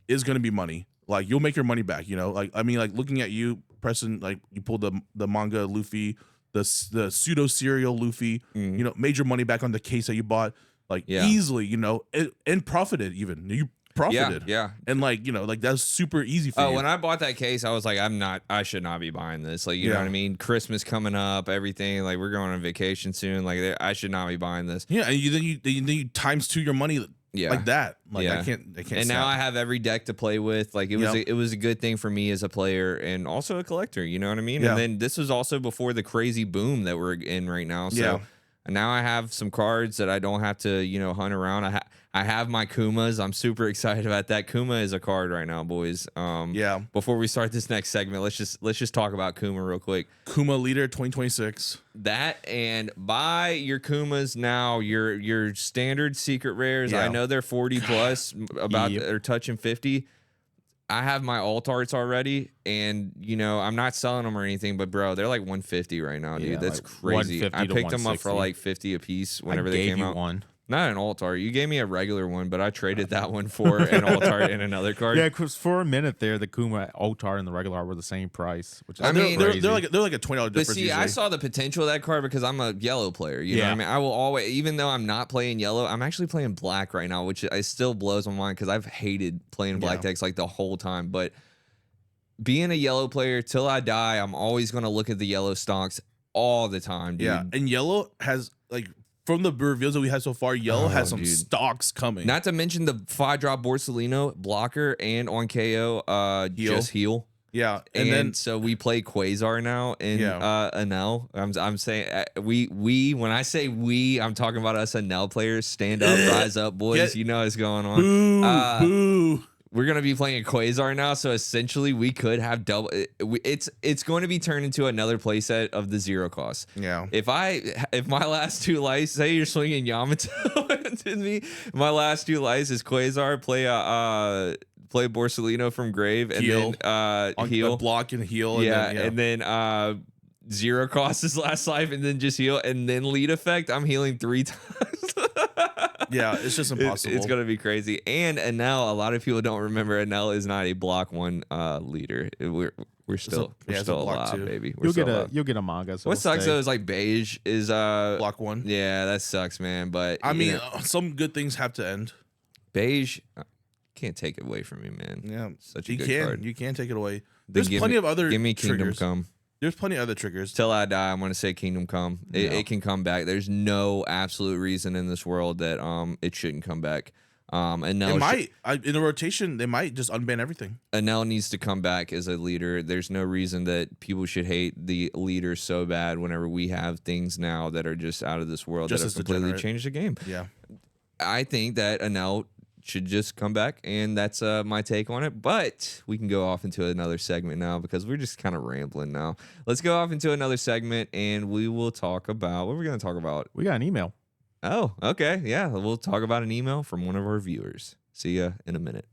is going to be money. Like, you'll make your money back. Looking at you, Preston, like you pulled the manga Luffy, the pseudo cereal Luffy, made your money back on the case that you bought, easily, and profited even. You profited. Yeah. And that's super easy for you. When I bought that case, I was like, I should not be buying this. Like, you know what I mean? Christmas coming up, everything. Like, we're going on vacation soon. Like, I should not be buying this. Yeah, and then you times 2 your money. Like that. I can't. And now I have every deck to play with. Like, it was a good thing for me as a player and also a collector. You know what I mean? And then this was also before the crazy boom that we're in right now. So now I have some cards that I don't have to hunt around. I have my Kumas. I'm super excited about that. Kuma is a card right now, boys. Before we start this next segment, let's just talk about Kuma real quick. Kuma leader 2026. That, and buy your Kumas now. Your standard secret rares. I know they're 40 plus, they're touching 50. I have my alt arts already, and I'm not selling them or anything, but bro, they're like 150 right now, dude. Yeah, that's like crazy. I picked them up for like 50 a piece whenever they came out. One. Not an alt art. You gave me a regular one, but I traded that one for an alt art and another card. Yeah, because for a minute there, the Kuma alt art and the regular art were the same price. Which is I mean, crazy. they're like a $20 difference. But see, usually. I saw the potential of that card because I'm a yellow player. You know what I mean? I will always, even though I'm not playing yellow, I'm actually playing black right now, which still blows my mind because I've hated playing black decks like the whole time. But being a yellow player till I die, I'm always going to look at the yellow stocks all the time, dude. Yeah, and yellow has from the reveals that we had so far, yellow has some stocks coming. Not to mention the 5-drop Borsalino blocker and on KO just heal. Yeah, and then so we play Quasar now in Enel. I'm saying we when I say we, I'm talking about us Enel players. Stand up, rise up, boys. You know what's going on. Boo. We're gonna be playing a Quasar now, so essentially we could have double. It's going to be turned into another playset of the zero cost. Yeah. If my last 2 lights, say you're swinging Yamato to me, my last 2 lights is Quasar, play Borsalino from grave, and heal. Then heal, block and heal. Yeah, and then zero cost his last life, and then just heal, and then lead effect. I'm healing 3 times. Yeah, it's just impossible. It's gonna be crazy. And Enel, a lot of people don't remember Enel is not a block 1 leader. We're still alive, two. baby. You'll get a manga. So what sucks though is like beige is block 1. Yeah, that sucks, man. But I mean, some good things have to end. Beige can't take it away from me, man. Yeah, such a good card. You can take it away. There's plenty of other. Give me Kingdom triggers. Come. There's plenty of other triggers. Till I die, I'm gonna say Kingdom Come. It can come back. There's no absolute reason in this world that it shouldn't come back. And now it might in the rotation. They might just unban everything. Enel needs to come back as a leader. There's no reason that people should hate the leader so bad whenever we have things now that are just out of this world that have completely changed the game. Yeah, I think that Enel should just come back, and that's my take on it. But we can go off into another segment now because we're just kind of rambling now. Let's go off into another segment, and we will talk about what we're going to talk about. We got an email. Oh, okay. Yeah, we'll talk about an email from one of our viewers. See ya in a minute.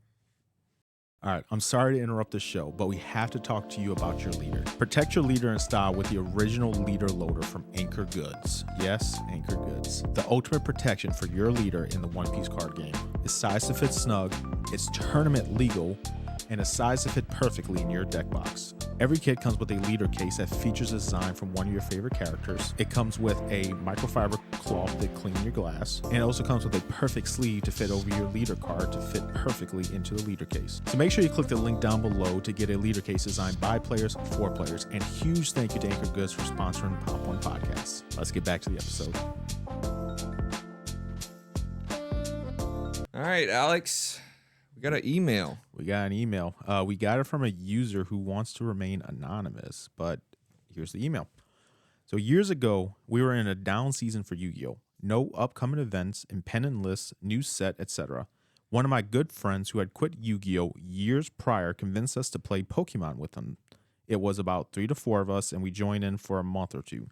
All right, I'm sorry to interrupt the show, but we have to talk to you about your leader. Protect your leader in style with the original leader loader from ANGKOR Goods. Yes, ANGKOR Goods. The ultimate protection for your leader in the One Piece card game. It's sized to fit snug, it's tournament legal, and it's sized to fit perfectly in your deck box. Every kit comes with a leader case that features a design from one of your favorite characters. It comes with a microfiber cloth that cleans your glass, and it also comes with a perfect sleeve to fit over your leader card to fit perfectly into the leader case. So make sure you click the link down below to get a leader case designed by players for players. And huge thank you to ANGKOR Goods for sponsoring Pop.1 Podcast. Let's get back to the episode. All right, Alex. We got an email. We got an email. We got it from a user who wants to remain anonymous, but here's the email. So years ago, we were in a down season for Yu-Gi-Oh! No upcoming events, impending lists, new set, etc. One of my good friends who had quit Yu-Gi-Oh! Years prior convinced us to play Pokemon with him. It was about 3 to 4 of us, and we joined in for a month or two.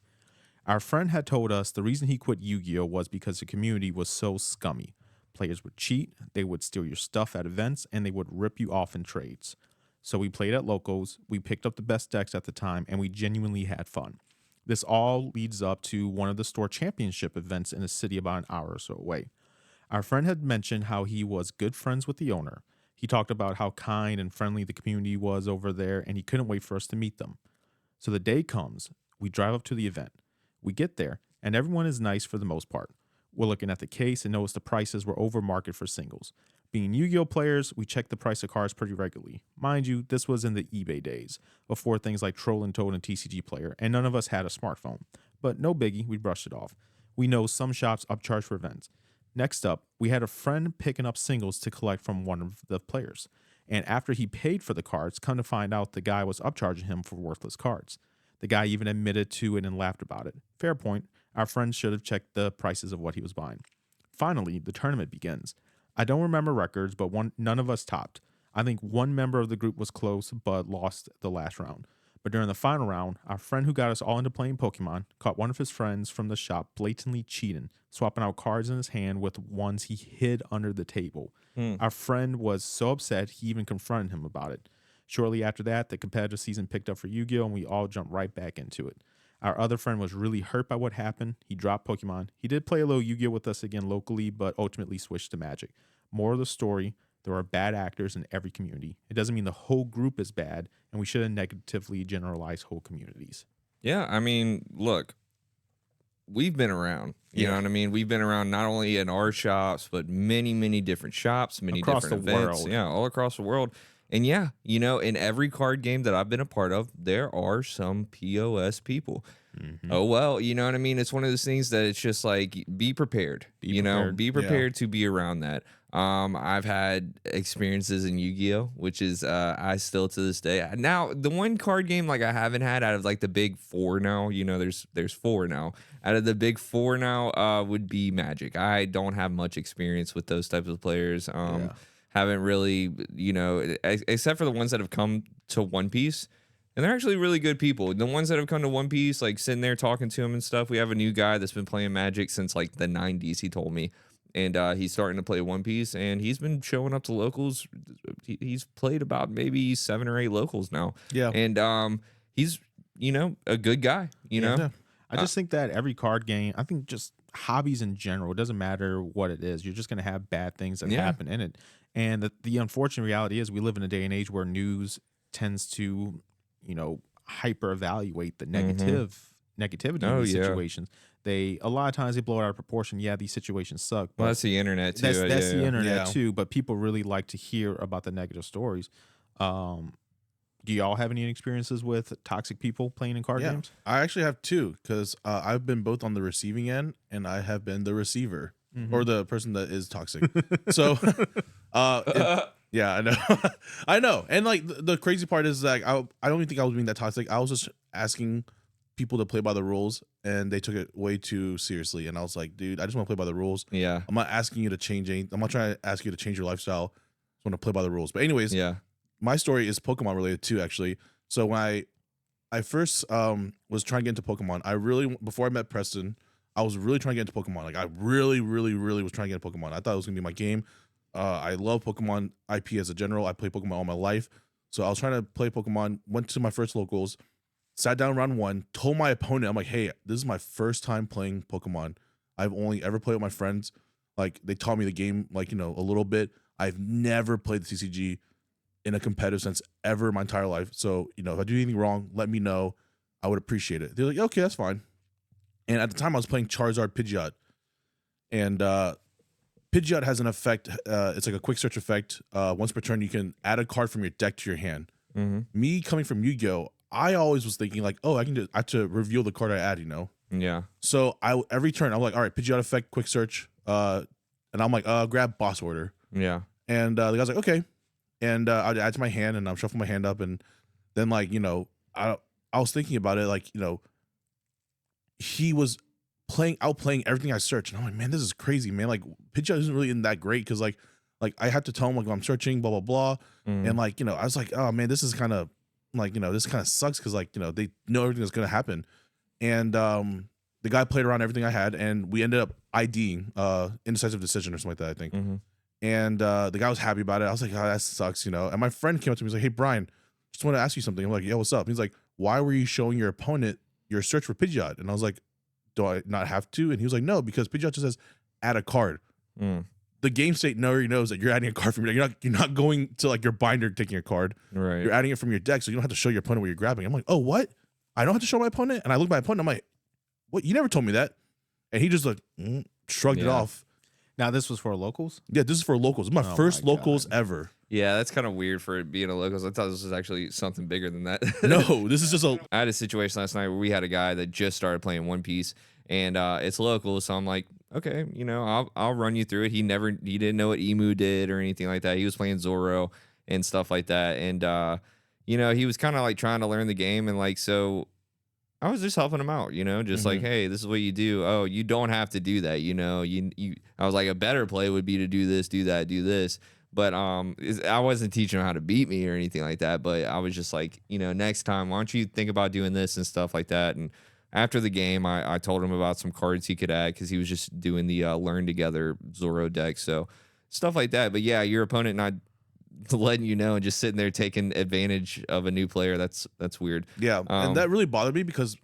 Our friend had told us the reason he quit Yu-Gi-Oh! Was because the community was so scummy. Players would cheat, they would steal your stuff at events, and they would rip you off in trades. So we played at locals, we picked up the best decks at the time, and we genuinely had fun. This all leads up to one of the store championship events in a city about an hour or so away. Our friend had mentioned how he was good friends with the owner. He talked about how kind and friendly the community was over there, and he couldn't wait for us to meet them. So the day comes, we drive up to the event. We get there, and everyone is nice for the most part. We're looking at the case and notice the prices were over market for singles. Being Yu-Gi-Oh! Players, we check the price of cards pretty regularly. Mind you, this was in the eBay days, before things like Troll and Toad and TCG Player, and none of us had a smartphone. But no biggie, we brushed it off. We know some shops upcharge for events. Next up, we had a friend picking up singles to collect from one of the players. And after he paid for the cards, come to find out the guy was upcharging him for worthless cards. The guy even admitted to it and laughed about it. Fair point. Our friend should have checked the prices of what he was buying. Finally, the tournament begins. I don't remember records, but none of us topped. I think one member of the group was close, but lost the last round. But during the final round, our friend who got us all into playing Pokemon caught one of his friends from the shop blatantly cheating, swapping out cards in his hand with ones he hid under the table. Our friend was so upset, he even confronted him about it. Shortly after that, the competitive season picked up for Yu-Gi-Oh! And we all jumped right back into it. Our other friend was really hurt by what happened. He dropped Pokemon. He did play a little Yu-Gi-Oh! With us again locally, but ultimately switched to Magic. More of the story, there are bad actors in every community. It doesn't mean the whole group is bad, and we shouldn't negatively generalize whole communities. Yeah, I mean, look, we've been around. You know what I mean? We've been around not only in our shops, but many, many different shops, many Across different the events. world. Yeah, all across the world. And yeah, you know, in every card game that I've been a part of, there are some POS people. Oh, well, you know what I mean? It's one of those things that it's just like, be prepared. Be prepared to be around that. I've had experiences in Yu-Gi-Oh, which is I still to this day. Now, the one card game like I haven't had out of like the big four now, you know, there's four now. Out of the big four now would be Magic. I don't have much experience with those types of players. Haven't really, you know, except for the ones that have come to One Piece. And they're actually really good people. The ones that have come to One Piece, like sitting there talking to him and stuff. We have a new guy that's been playing Magic since like the 90s, he told me. And he's starting to play One Piece, and he's been showing up to locals. He's played about maybe 7 or 8 locals now. Yeah. And he's, you know, a good guy, you know? Yeah. I just think that every card game, I think just hobbies in general, it doesn't matter what it is. You're just going to have bad things that happen in it. And the unfortunate reality is we live in a day and age where news tends to, you know, hyper evaluate the negativity in these situations. A lot of times they blow it out of proportion. Yeah, these situations suck. But well, that's the internet too. That's the internet too. But people really like to hear about the negative stories. Do y'all have any experiences with toxic people playing in card games? I actually have 2 because I've been both on the receiving end and I have been the receiver or the person that is toxic. So, yeah, I know, I know. And like the crazy part is like I don't even think I was being that toxic. I was just asking people to play by the rules, and they took it way too seriously. And I was like, dude, I just want to play by the rules. Yeah, I'm not asking you to change anything. I'm not trying to ask you to change your lifestyle. I just want to play by the rules. But anyways, my story is Pokemon related too, actually. So when I first was trying to get into Pokemon, before I met Preston, I was really trying to get into Pokemon. Like I really was trying to get into Pokemon. I thought it was gonna be my game. I love Pokemon IP as a general. I played Pokemon all my life. So I was trying to play Pokemon, went to my first locals, sat down round 1, told my opponent, I'm like, hey, this is my first time playing Pokemon. I've only ever played with my friends. Like they taught me the game, like, you know, a little bit. I've never played the TCG in a competitive sense ever in my entire life. So, you know, if I do anything wrong, let me know. I would appreciate it. They're like, okay, that's fine. And at the time I was playing Charizard Pidgeot. And Pidgeot has an effect. It's like a quick search effect. Once per turn, you can add a card from your deck to your hand. Me coming from Yu-Gi-Oh, I always was thinking like, oh, I have to reveal the card I add, you know? Yeah. So every turn, I'm like, all right, Pidgeot effect, quick search. And I'm like, grab boss order. Yeah. And the guy's like, okay. And I add to my hand, and I'm shuffling my hand up, and then like I was thinking about it, like he was outplaying everything I searched, and I'm like, man, this is crazy, man. Like pitch isn't really that great because like I had to tell him like I'm searching, blah blah blah, and like I was like, oh man, this is kind of like this kind of sucks because like they know everything that's gonna happen, and the guy played around everything I had, and we ended up IDing indecisive decision or something like that, I think. And the guy was happy about it. I was like, oh, that sucks, And my friend came up to me, he's like, hey Brian, just want to ask you something. I'm like, yeah, what's up? He's like, why were you showing your opponent your search for Pidgeot? And I was like, do I not have to? And he was like, no, because Pidgeot just says add a card. The game state already knows that you're adding a card from your deck. You're not going to like your binder taking a card. Right. You're adding it from your deck, so you don't have to show your opponent what you're grabbing. I'm like, oh, what? I don't have to show my opponent? And I look at my opponent, I'm like, what? You never told me that. And he just like shrugged it off. Now this was for locals? Yeah, this is for locals. This is my first locals ever. Yeah, that's kind of weird for it being a locals. I thought this was actually something bigger than that. No, this is just I had a situation last night where we had a guy that just started playing One Piece, and it's local, so I'm like, okay, I'll run you through it. He didn't know what Emu did or anything like that. He was playing Zoro and stuff like that, and he was kind of like trying to learn the game, and like so. I was just helping him out, just like, hey, this is what you do. Oh, you don't have to do that, I was like, a better play would be to do this, do that, do this. But I wasn't teaching him how to beat me or anything like that. But I was just like, next time, why don't you think about doing this and stuff like that. And after the game, I told him about some cards he could add because he was just doing the Learn Together Zoro deck. So stuff like that. But yeah, your opponent not letting and just sitting there taking advantage of a new player, that's weird. Yeah, and that really bothered me because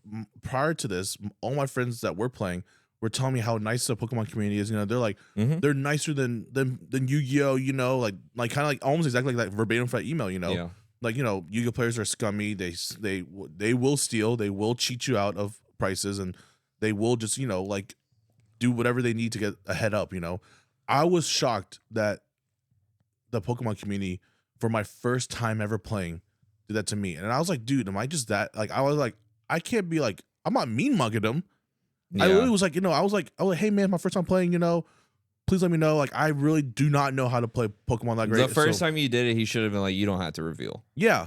prior to this, all my friends that were playing were telling me how nice the Pokemon community is. They're like they're nicer than Yu-Gi-Oh. Like kind of like almost exactly like that verbatim for that email. Yeah. Like Yu-Gi-Oh players are scummy. They will steal. They will cheat you out of prices, and they will just like do whatever they need to get a head up. I was shocked that the Pokemon community for my first time ever playing did that to me, and I was like, dude, am I just that? Like, I was like, I can't be like, I'm not mean mugging them. I literally was like, I was like, hey man, my first time playing, please let me know. Like, I really do not know how to play Pokemon that great. The first time you did it, he should have been like, you don't have to reveal. Yeah.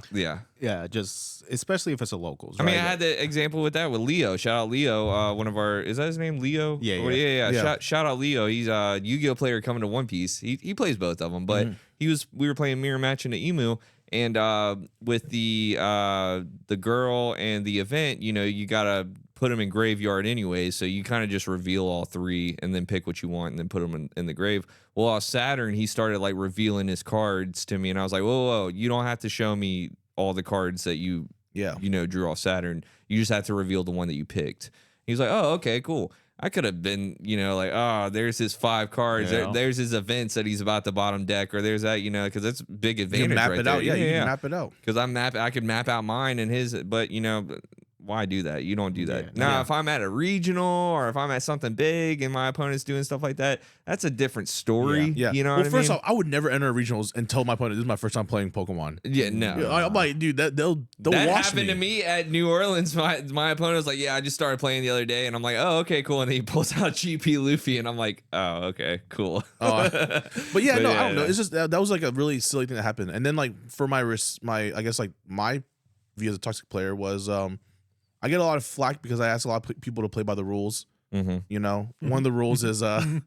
Just especially if it's a locals. I mean, I had the example with that with Leo. Shout out Leo. One of our, is that his name, Leo? Yeah. Shout out Leo. He's a Yu-Gi-Oh player coming to One Piece. He plays both of them, but we were playing mirror match in the Emu, and with the girl and the event, you gotta put them in graveyard anyway, so you kind of just reveal all three and then pick what you want and then put them in the grave. Well, on Saturn, he started like revealing his cards to me, and I was like, whoa, you don't have to show me all the cards that you drew off Saturn. You just have to reveal the one that you picked. He's like, oh, okay, cool. I could have been, like, oh, there's his 5 cards. Yeah. There's his events that he's about the bottom deck, or there's that, because that's big advantage. You can map right it there. out. Yeah, you can map it out. Because I could map out mine and his, but why do that? You don't do that. Now, if I'm at a regional or if I'm at something big and my opponent's doing stuff like that, that's a different story. Yeah. You know well, what first I mean? off, I would never enter regionals and tell my opponent this is my first time playing Pokemon. Yeah, no. I'm like, dude, they'll that wash happened me. to me at New Orleans. My opponent was like, yeah, I just started playing the other day, and I'm like, oh, okay, cool. And then he pulls out GP Luffy, and I'm like, oh, okay, cool. But I don't know. It's just that was like a really silly thing that happened. And then like for my I guess like my view as a toxic player was I get a lot of flack because I ask a lot of people to play by the rules. One of the rules is no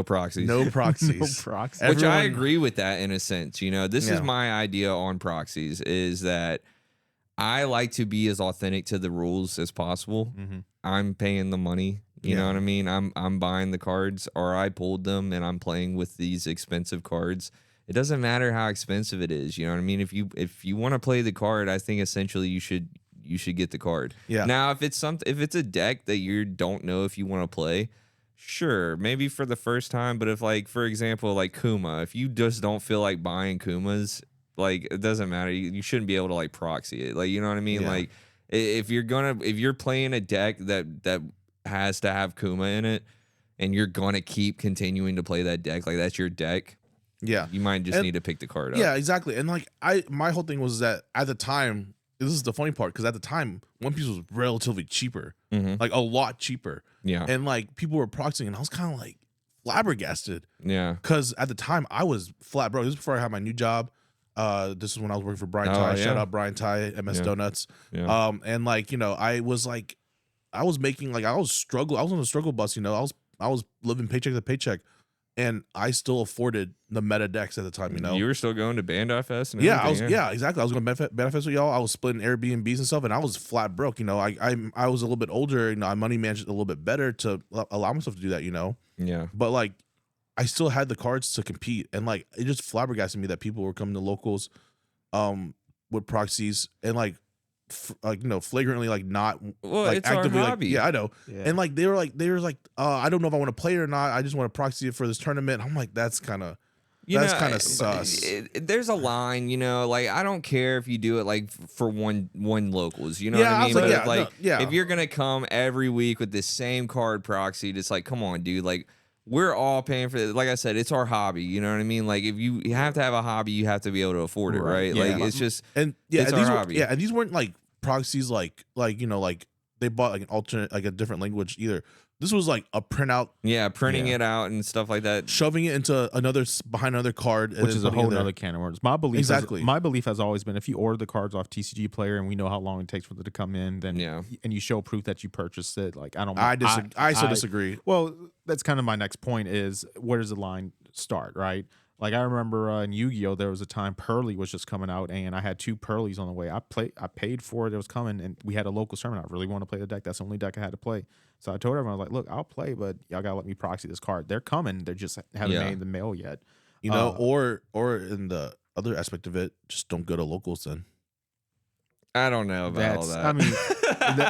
proxies. No proxies. No proxies. Which I agree with that in a sense. This is my idea on proxies, is that I like to be as authentic to the rules as possible. I'm paying the money. You know what I mean? I'm buying the cards, or I pulled them and I'm playing with these expensive cards. It doesn't matter how expensive it is. You know what I mean? If you want to play the card, I think essentially you should get the card. Yeah. Now, if it's a deck that you don't know if you want to play, sure, maybe for the first time. But if, like, for example, like Kuma, if you just don't feel like buying Kumas, like, it doesn't matter. You shouldn't be able to like proxy it. Like, you know what I mean? Yeah. Like, if you're playing a deck that has to have Kuma in it, and you're gonna keep continuing to play that deck, like that's your deck. Yeah. You might just need to pick the card up. Yeah, exactly. And like my whole thing was that at the time, this is the funny part, because at the time, One Piece was relatively cheaper, like a lot cheaper. Yeah. And like people were proxying, and I was kind of like, flabbergasted. Yeah. Because at the time I was flat broke. This is before I had my new job. This is when I was working for Brian Oh, Ty. yeah. Shout out Brian Ty, MS Donuts. Yeah. And like, you know, I was making like I was on a struggle bus, you know. I was living paycheck to paycheck, and I still afforded the meta decks at the time, you know. You were still going to Bandai Fest and Yeah, everything, exactly. I was going to Bandai Fest with y'all. I was splitting Airbnbs and stuff, and I was flat broke, you know. I was a little bit older, you know. I money managed a little bit better to allow myself to do that, you know. Yeah. But like, I still had the cards to compete, and like it just flabbergasted me that people were coming to locals with proxies and like you know, flagrantly like not like it's actively our like hobby. I know. Yeah. And like they were like I don't know if I want to play it or not. I just want to proxy it for this tournament. I'm like, that's kind of sus. There's a line, you know, like I don't care if you do it like for one locals, you know Yeah, what I mean? I was But like, yeah, if you're gonna come every week with this same card proxy, it's like, come on, dude, like we're all paying for it. Like I said, it's our hobby, you know what I mean? Like if you have to have a hobby, you have to be able to afford it, right? Yeah. Like it's just and yeah, it's and our these hobby. and these weren't like proxies like you know, like they bought like an alternate, like a different language either. This was like a printout, printing it out and stuff like that. shoving it into behind another card, and which then is a putting it whole there. nother can of worms. My belief, Exactly. my belief has always been, if you order the cards off TCG Player and we know how long it takes for them to come in, then and you show proof that you purchased it, like I still disagree. Well, that's kind of my next point is, where does the line start, right? Like I remember in Yu-Gi-Oh, there was a time Pearly was just coming out, and I had 2 Pearlies on the way. I paid for it. It was coming, and we had a local tournament. I really want to play the deck. That's the only deck I had to play. So I told everyone, I was like, look, I'll play, but y'all gotta let me proxy this card. They're coming. They just haven't made the mail yet. You know, or in the other aspect of it, just don't go to locals then. I don't know about all that. I mean,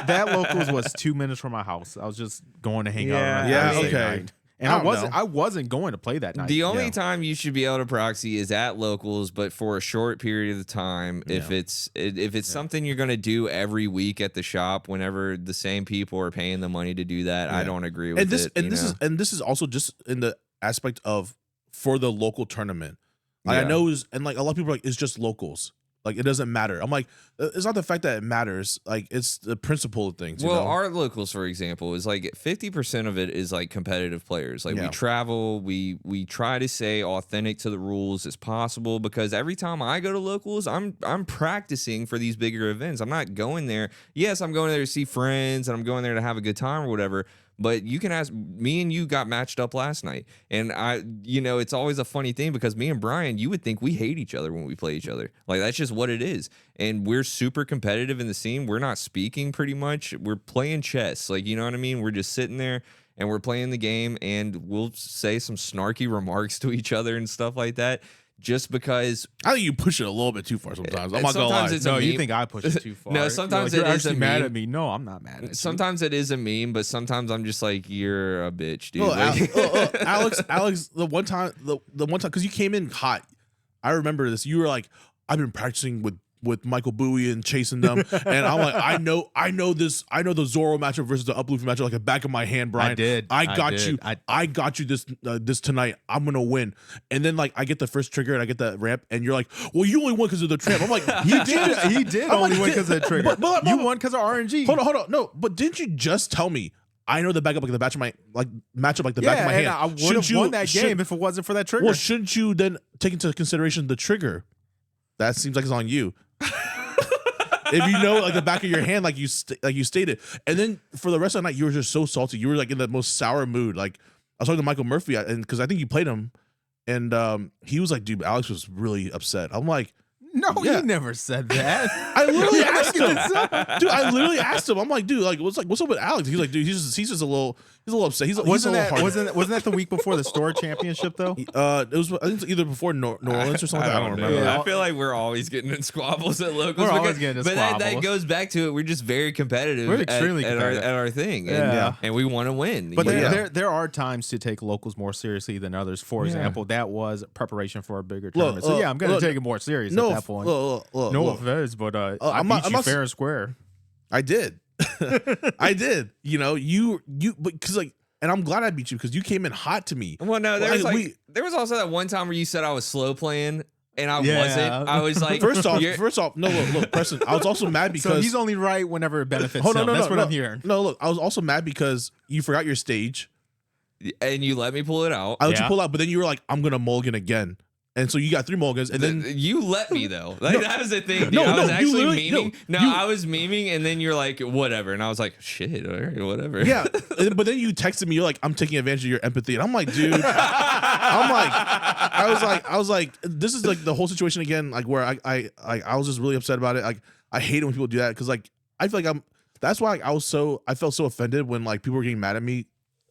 that locals was 2 minutes from my house. I was just going to hang out. On Yeah, Thursday okay. night. And I wasn't going to play that night. The only time you should be able to proxy is at locals, but for a short period of time. If it's something you're going to do every week at the shop, whenever the same people are paying the money to do that, I don't agree with it. This is also just in the aspect of for the local tournament. Like I know, and like a lot of people are like, it's just locals. Like it doesn't matter. I'm like, it's not the fact that it matters. Like it's the principle of things. Well, you know? our locals, for example, is like 50% of it is like competitive players. Like we travel, we try to stay authentic to the rules as possible, because every time I go to locals, I'm practicing for these bigger events. I'm not going there. Yes, I'm going there to see friends and I'm going there to have a good time or whatever. But you can ask, me and you got matched up last night. And it's always a funny thing, because me and Brian, you would think we hate each other when we play each other. Like that's just what it is. And we're super competitive in the scene. We're not speaking pretty much. We're playing chess. Like, you know what I mean? We're just sitting there and we're playing the game, and we'll say some snarky remarks to each other and stuff like that. Just because I think you push it a little bit too far sometimes. I'm not gonna lie. No, you think I push it too far? No, sometimes you're it is a actually mad meme. at me. No, I'm not mad at you. Sometimes it is a meme, but sometimes I'm just like, you're a bitch, dude. Look, Alex, the one time, because you came in hot. I remember this. You were like, I've been practicing with Michael Bowie and chasing them, and I'm like, I know the Zoro matchup versus the Uploof matchup like the back of my hand, Brian. I got you this tonight. I'm gonna win. And then like I get the first trigger and I get that ramp, and you're like, well, you only won because of the tramp. I'm like, he did only win because of the trigger. But you won because of RNG. Hold on, no, but didn't you just tell me? I know the backup like the back of my matchup like the back of my hand. I would have won that game if it wasn't for that trigger. Well, shouldn't you then take into consideration the trigger? That seems like it's on you. If you know like the back of your hand, like you stated, and then for the rest of the night, you were just so salty. You were like in the most sour mood. Like I was talking to Michael Murphy, and because I think you played him, and he was like, "Dude, Alex was really upset." I'm like, No, he never said that. I literally asked him, dude. I literally asked him. I'm like, dude, like, what's up with Alex? He's like, dude, he's just a little upset. Wasn't that the week before the store championship though? It was, I think it's either before New Orleans or something. I don't remember. Yeah, I feel like we're always getting in squabbles at locals. We're always getting in squabbles. But that goes back to it. We're just very competitive. We're extremely competitive at our thing. And we want to win. But there are times to take locals more seriously than others. For example, that was preparation for a bigger tournament. So I'm going to take it more serious at that point. No offense, but I beat you fair and square. I did. I did. You know, because like, and I'm glad I beat you because you came in hot to me. Well, no, there was also that one time where you said I was slow playing. And I wasn't. I was like, first off, no, look, Preston. I was also mad because he's only right whenever it benefits him. That's what I'm hearing. No, look, I was also mad because you forgot your stage. And you let me pull it out. I let you pull out, but then you were like, I'm gonna mulligan again. And so you got 3 mulligans, and then you let me though. Like that was the thing. Dude. I was actually memeing. I was memeing, and then you're like, whatever, and I was like, shit, all right, whatever. Yeah, but then you texted me. You're like, I'm taking advantage of your empathy, and I'm like, dude, I was like, this is like the whole situation again, like where I was just really upset about it. Like I hate it when people do that because like I feel like that's why I felt so offended when like people were getting mad at me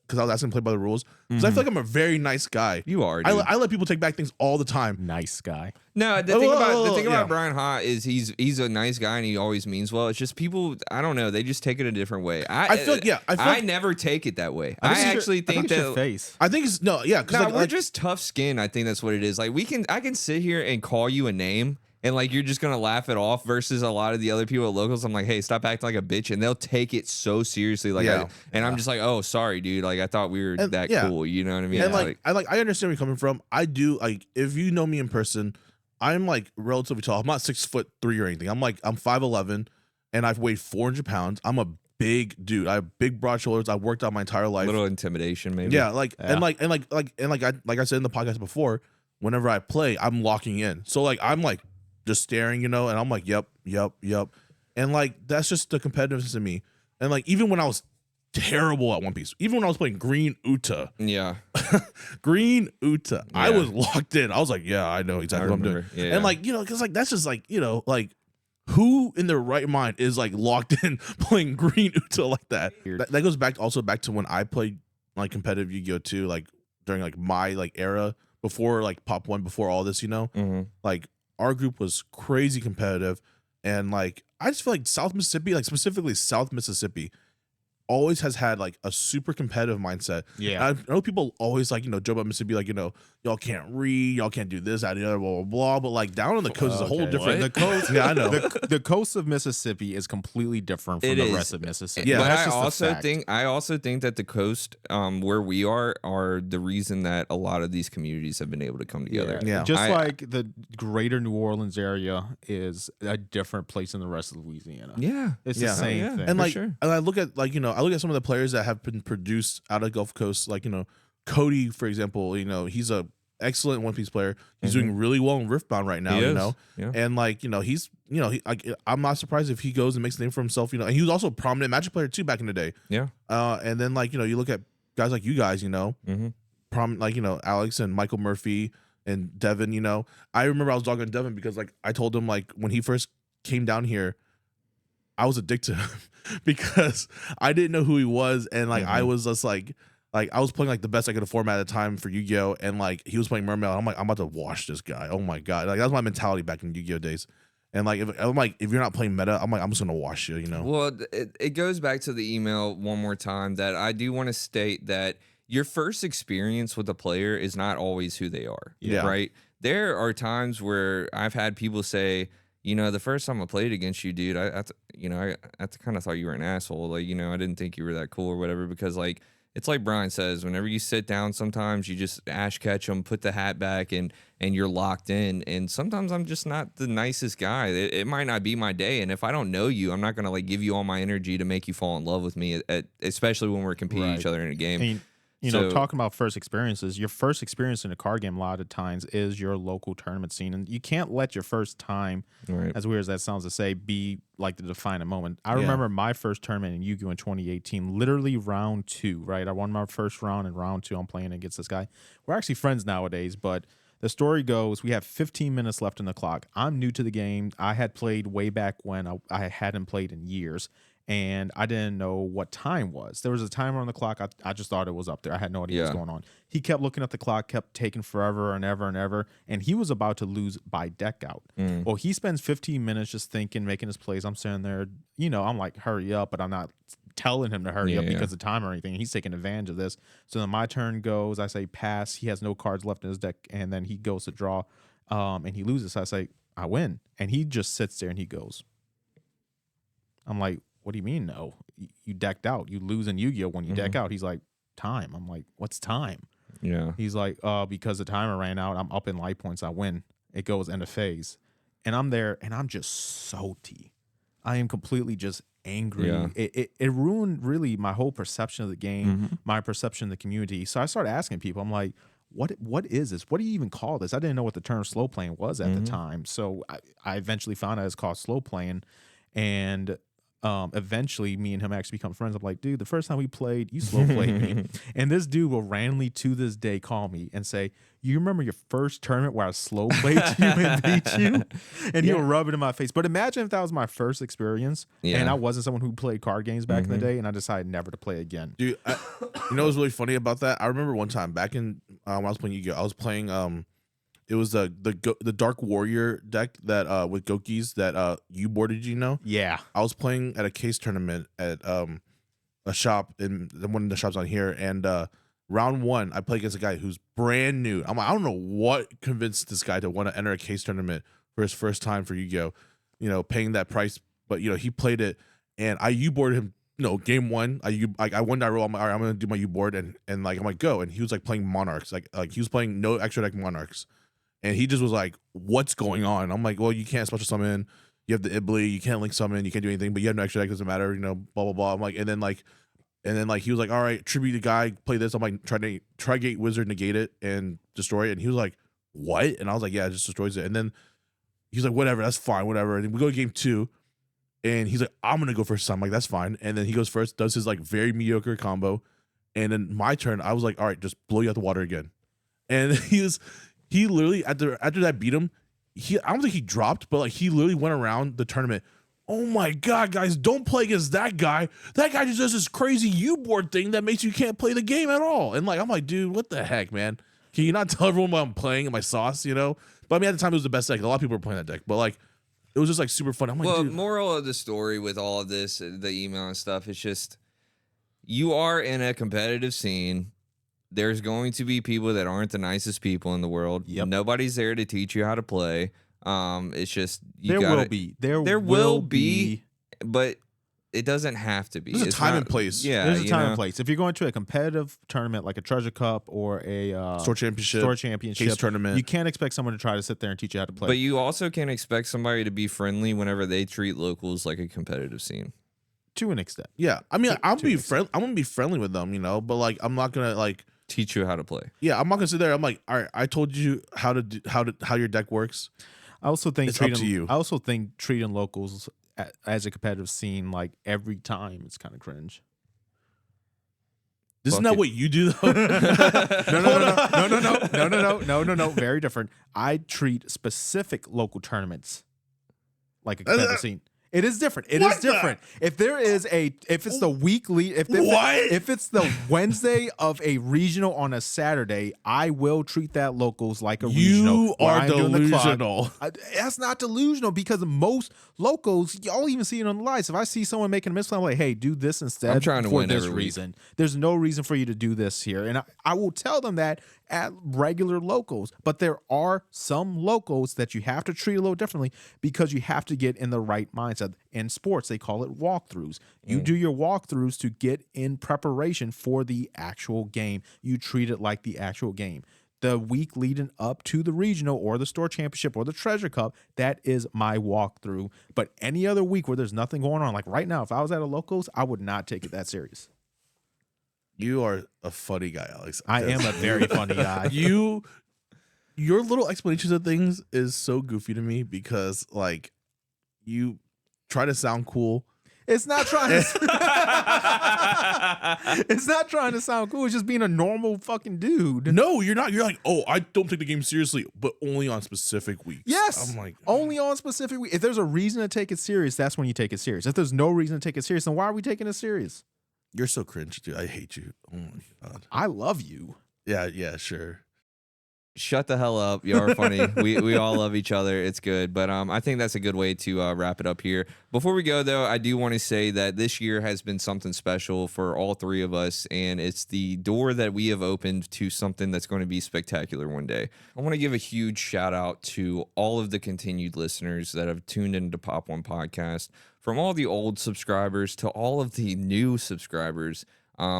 because I was asking to play by the rules. Because I feel like I'm a very nice guy. You are. Dude. I let people take back things all the time. Nice guy. No, the thing about Brian Ha is he's a nice guy and he always means well. It's just people, I don't know, they just take it a different way. I never take it that way. I actually think that face. I think it's we're just tough skin. I think that's what it is. Like I can sit here and call you a name. And like you're just gonna laugh it off versus a lot of the other people at locals. I'm like, hey, stop acting like a bitch, and they'll take it so seriously. Like, I'm just like, oh, sorry, dude. Like I thought we were that cool. You know what I mean? And I understand where you're coming from. I do like if you know me in person, I'm like relatively tall. I'm not 6'3" or anything. I'm 5'11", and I've weighed 400 pounds. I'm a big dude. I have big broad shoulders. I've worked out my entire life. A little intimidation, maybe. Yeah, and I said in the podcast before, whenever I play, I'm locking in. So like I'm like just staring, and I'm like, yep. And like, that's just the competitiveness in me. And like, even when I was terrible at One Piece, even when I was playing Green Uta, Green Uta, I was locked in. I was like, yeah, I know exactly what I'm doing. Yeah. And like, cause like, that's just like, like who in their right mind is like locked in playing Green Uta like that? That goes back to when I played like competitive Yu-Gi-Oh! Too, like during like my like era before like Pop.1, before all this, like, our group was crazy competitive, and like I just feel like South Mississippi, like specifically South Mississippi, always has had like a super competitive mindset. Yeah, and I know people always like joke about Mississippi, like y'all can't read, y'all can't do this, that, the other, blah blah blah. But like down on the coast is a whole different. The coast, I know. The coast of Mississippi is completely different from the rest of Mississippi. Yeah, but I also think that the coast, where we are the reason that a lot of these communities have been able to come together. Yeah, just like the greater New Orleans area is a different place than the rest of Louisiana. Yeah, it's the same thing. And like, and I look at like I look at some of the players that have been produced out of Gulf Coast, like Cody, for example. He's a excellent One Piece player. He's doing really well in Riftbound right now. And like he's I'm not surprised if he goes and makes a name for himself. And he was also a prominent Magic player too back in the day. Yeah. And then like you look at guys like you guys, like Alex and Michael Murphy and Devin. I remember I was dogging Devin because like I told him like when he first came down here, I was addicted to him because I didn't know who he was, and like I was just like I was playing like the best I could afford at the time for Yu-Gi-Oh, and like he was playing Mermaid. I'm like, I'm about to wash this guy. Oh my god, like that was my mentality back in Yu-Gi-Oh days. And like if you're not playing meta, I'm like, I'm just gonna wash you. Well, it goes back to the email one more time that I do want to state that your first experience with a player is not always who they are. Yeah. Right. There are times where I've had people say, the first time I played against you, dude, I kind of thought you were an asshole. Like, I didn't think you were that cool or whatever, because like, it's like Brian says, whenever you sit down, sometimes you just ash catch them, put the hat back, and you're locked in. And sometimes I'm just not the nicest guy. It might not be my day. And if I don't know you, I'm not going to like give you all my energy to make you fall in love with me, especially when we're competing each other in a game. And, talking about first experiences, your first experience in a card game a lot of times is your local tournament scene. And you can't let your first time, as weird as that sounds to say, be like the defining moment. I remember my first tournament in Yu-Gi-Oh! In 2018, literally round 2, right? I won my first round, and round 2 I'm playing against this guy. We're actually friends nowadays, but the story goes, we have 15 minutes left in the clock. I'm new to the game. I had played way back when I hadn't played in years. And I didn't know what time was. There was a timer on the clock. I just thought it was up there. I had no idea what was going on. He kept looking at the clock, kept taking forever and ever and ever, and he was about to lose by deck out. Well, he spends 15 minutes just thinking, making his plays. I'm sitting there, I'm like, hurry up, but I'm not telling him to hurry up because of time or anything. He's taking advantage of this. So then my turn goes. I say pass. He has no cards left in his deck, and then he goes to draw, and he loses. So I say, I win. And he just sits there and he goes. I'm like, what do you mean no? You decked out. You lose in Yu-Gi-Oh! When you deck out. He's like, time. I'm like, what's time? Yeah. He's like, because the timer ran out. I'm up in life points. I win. It goes end of phase. And I'm there, and I'm just salty. I am completely just angry. Yeah. It ruined really my whole perception of the game, my perception of the community. So I started asking people, I'm like, what is this? What do you even call this? I didn't know what the term slow playing was at the time. So I eventually found out it's called slow playing. And eventually me and him actually become friends. I'm like, dude, the first time we played, you slow played me. And this dude will randomly to this day call me and say, you remember your first tournament where I slow played you and beat you? And he'll rub it in my face. But imagine if that was my first experience and I wasn't someone who played card games back in the day and I decided never to play again. Dude, you know what's really funny about that? I remember one time back in when I was playing Yu-Gi-Oh! I was playing it was the Dark Warrior deck that with Gokis that you boarded, you know? Yeah. I was playing at a case tournament at a shop in one of the shops on here, and round one I played against a guy who's brand new. I'm like, I don't know what convinced this guy to want to enter a case tournament for his first time for Yu-Gi-Oh! You know, paying that price, but you know, he played it and I U-boarded him. No, game one, I won that roll. I'm like, all right, I'm gonna do my U-board and like I'm like, go. And he was like playing Monarchs, like he was playing no extra deck Monarchs. And he just was like, what's going on? I'm like, well, you can't special summon. You have the Ibli. You can't link summon. You can't do anything, but you have no extra deck. Doesn't matter, you know, blah, blah, blah. I'm like, and then he was like, all right, tribute the guy, play this. I'm like, Trigate Wizard, negate it and destroy it. And he was like, what? And I was like, yeah, it just destroys it. And then he's like, whatever, that's fine, whatever. And then we go to game 2. And he's like, I'm going to go first. I'm like, that's fine. And then he goes first, does his like very mediocre combo. And then my turn, I was like, all right, just blow you out the water again. And he literally after that beat him, I don't think he dropped, but like he literally went around the tournament. Oh my God, guys, don't play against that guy. That guy just does this crazy U-board thing that makes you can't play the game at all. And like, I'm like, dude, what the heck, man? Can you not tell everyone what I'm playing in my sauce, you know? But I mean, at the time, it was the best deck. A lot of people were playing that deck, but like, it was just like super fun. I'm like, well, dude. Moral of the story with all of this, the email and stuff, it's just you are in a competitive scene. There's going to be people that aren't the nicest people in the world. Yep. Nobody's there to teach you how to play. It's just There will be, but it doesn't have to be. There's a time and place. Yeah, there's a time and place. If you're going to a competitive tournament like a Treasure Cup or a Store championship, case tournament, you can't expect someone to try to sit there and teach you how to play. But you also can't expect somebody to be friendly whenever they treat locals like a competitive scene. To an extent. Yeah, I mean, I'm gonna be friendly with them, you know, but like, I'm not gonna like teach you how to play. Yeah, I'm not gonna sit there. I'm like, all right, I told you how your deck works. I also think it's up to you. I also think treating locals as a competitive scene like every time it's kind of cringe. Isn't that what you do though? No. Very different. I treat specific local tournaments like a competitive scene. It is different. It is different. If it's the weekly, if it's the Wednesday of a regional on a Saturday, I will treat that locals like a regional. You are delusional. That's not delusional because most locals, y'all even see it on the lights. If I see someone making a misplay, I'm like, hey, do this instead. I'm trying to win this every reason. week. There's no reason for you to do this here. And I will tell them that at regular locals, but there are some locals that you have to treat a little differently because you have to get in the right mindset. In sports, they call it walkthroughs. You do your walkthroughs to get in preparation for the actual game. You treat it like the actual game. The week leading up to the regional or the store championship or the treasure cup, that is my walkthrough. But any other week where there's nothing going on, like right now, if I was at a locals, I would not take it that serious. You are a funny guy, Alex. I am a very funny guy. Your little explanations of things is so goofy to me because like you try to sound cool. It's not trying to it's not trying to sound cool. It's just being a normal fucking dude. No, you're not. You're like, oh, I don't take the game seriously, but only on specific weeks. Yes. I'm like, only on specific weeks. If there's a reason to take it serious, that's when you take it serious. If there's no reason to take it serious, then why are we taking it serious? You're so cringe, dude. I hate you. Oh my God. I love you. Yeah, sure. Shut the hell up. You are funny. we all love each other. It's good. But I think that's a good way to wrap it up here. Before we go, though, I do want to say that this year has been something special for all three of us, and it's the door that we have opened to something that's going to be spectacular one day. I want to give a huge shout out to all of the continued listeners that have tuned into Pop.1 Podcast, from all the old subscribers to all of the new subscribers.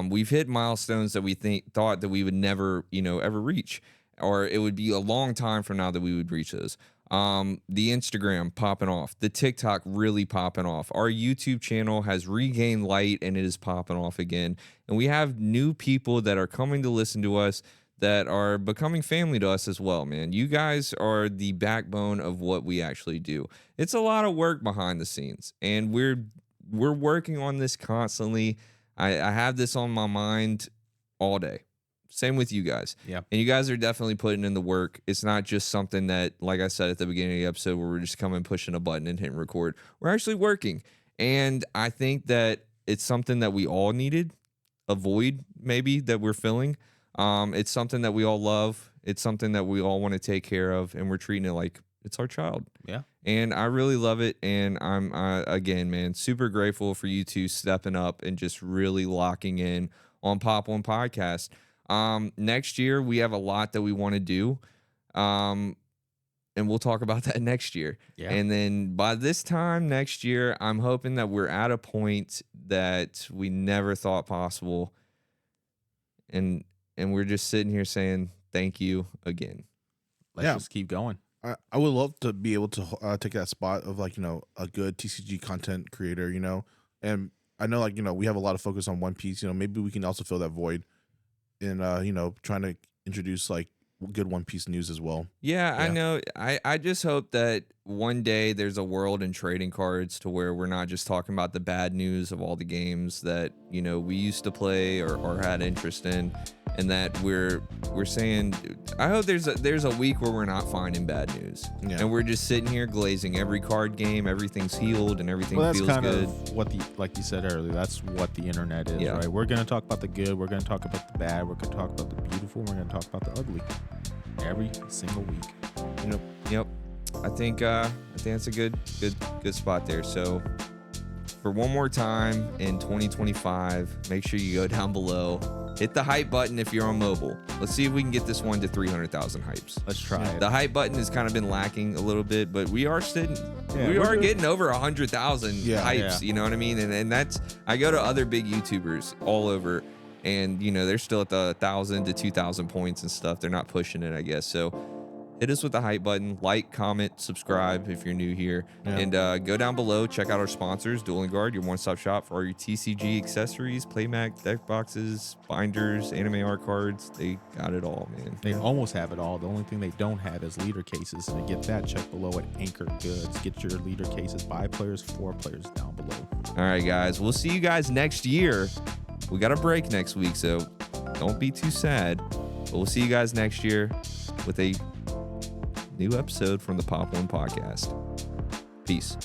We've hit milestones that we thought that we would never, ever reach, or it would be a long time from now that we would reach those. The Instagram popping off, the TikTok really popping off. Our YouTube channel has regained light and it is popping off again. And we have new people that are coming to listen to us that are becoming family to us as well, man. You guys are the backbone of what we actually do. It's a lot of work behind the scenes, and we're working on this constantly. I have this on my mind all day. Same with you guys. Yeah. And you guys are definitely putting in the work. It's not just something that, like I said at the beginning of the episode, where we're just coming, pushing a button and hitting record. We're actually working. And I think that it's something that we all needed, a void maybe that we're filling. It's something that we all love. It's something that we all want to take care of, and we're treating it like it's our child. Yeah. And I really love it. And I'm, again, man, super grateful for you two stepping up and just really locking in on Pop.1 Podcast. Next year, we have a lot that we want to do. And we'll talk about that next year. Yeah. And then by this time next year, I'm hoping that we're at a point that we never thought possible. And we're just sitting here saying thank you again. Let's just keep going. I would love to be able to take that spot of, like, a good TCG content creator, and I know, like, we have a lot of focus on One Piece. Maybe we can also fill that void in, trying to introduce, like, good One Piece news as well. Yeah, I know. I just hope that one day there's a world in trading cards to where we're not just talking about the bad news of all the games that, we used to play or had interest in, and that we're saying, I hope there's a week where we're not finding bad news. Yeah. And we're just sitting here glazing every card game, everything's healed and everything Well, that's feels kind good. of what like you said earlier, that's what the internet is, Yeah. right? We're going to talk about the good, we're going to talk about the bad, we're going to talk about the beautiful, we're going to talk about the ugly every single week. Yep. I think that's a good spot there. So for one more time in 2025, make sure you go down below, hit the hype button if you're on mobile. Let's see if we can get this one to 300,000 hypes. Let's try it. The hype button has kind of been lacking a little bit, but we are getting over 100,000 hypes. Yeah. You know what I mean? And that's, I go to other big YouTubers all over, and they're still at the 1,000 to 2,000 points and stuff. They're not pushing it, I guess. So hit us with the hype button, like, comment, subscribe if you're new here, and go down below, check out our sponsors, Dueling Guard, your one-stop shop for all your TCG accessories, playmat, deck boxes, binders, anime art cards. They got it all, man. They almost have it all. The only thing they don't have is leader cases. And to get that, check below at ANGKOR Goods. Get your leader cases by players, for players down below. All right, guys. We'll see you guys next year. We got a break next week, so don't be too sad. But we'll see you guys next year with a new episode from the Pop.1 Podcast. Peace.